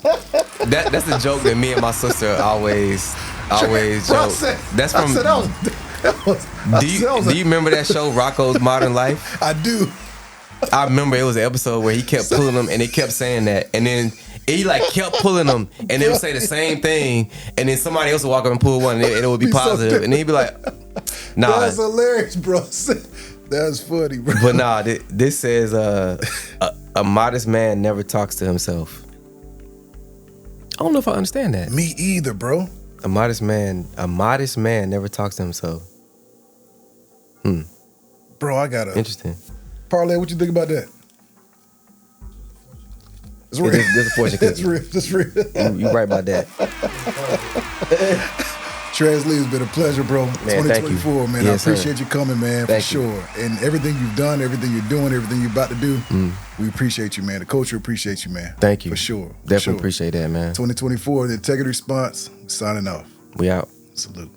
Speaker 2: That's a joke that me and my sister always joke. That's from. Do you remember that show Rocco's Modern Life?
Speaker 3: I do.
Speaker 2: I remember it was an episode where he kept pulling them and they kept saying that, and then he like kept pulling them and they would say the same thing, and then somebody else would walk up and pull one and it would be positive, and he'd be like, nah.
Speaker 3: That's hilarious, bro. That's funny, bro.
Speaker 2: But nah, this says a modest man never talks to himself. I don't know if I understand that.
Speaker 3: Me either, bro.
Speaker 2: A modest man never talks to himself.
Speaker 3: Bro, I gotta.
Speaker 2: Interesting.
Speaker 3: Parlay, what you think about that? It's real.
Speaker 2: There's a fortune cookie.
Speaker 3: That's real.
Speaker 2: You right about that.
Speaker 3: Translee, it's been a pleasure, bro.
Speaker 2: Man,
Speaker 3: 2024, man.
Speaker 2: Yes,
Speaker 3: I appreciate you coming, man,
Speaker 2: Thank
Speaker 3: for
Speaker 2: you.
Speaker 3: sure. And everything you've done, everything you're doing, everything you're about to do, we appreciate you, man. The culture appreciates you, man.
Speaker 2: Thank you.
Speaker 3: For sure.
Speaker 2: Definitely appreciate that, man.
Speaker 3: 2024, the integrity response, signing off.
Speaker 2: We out.
Speaker 3: Salute.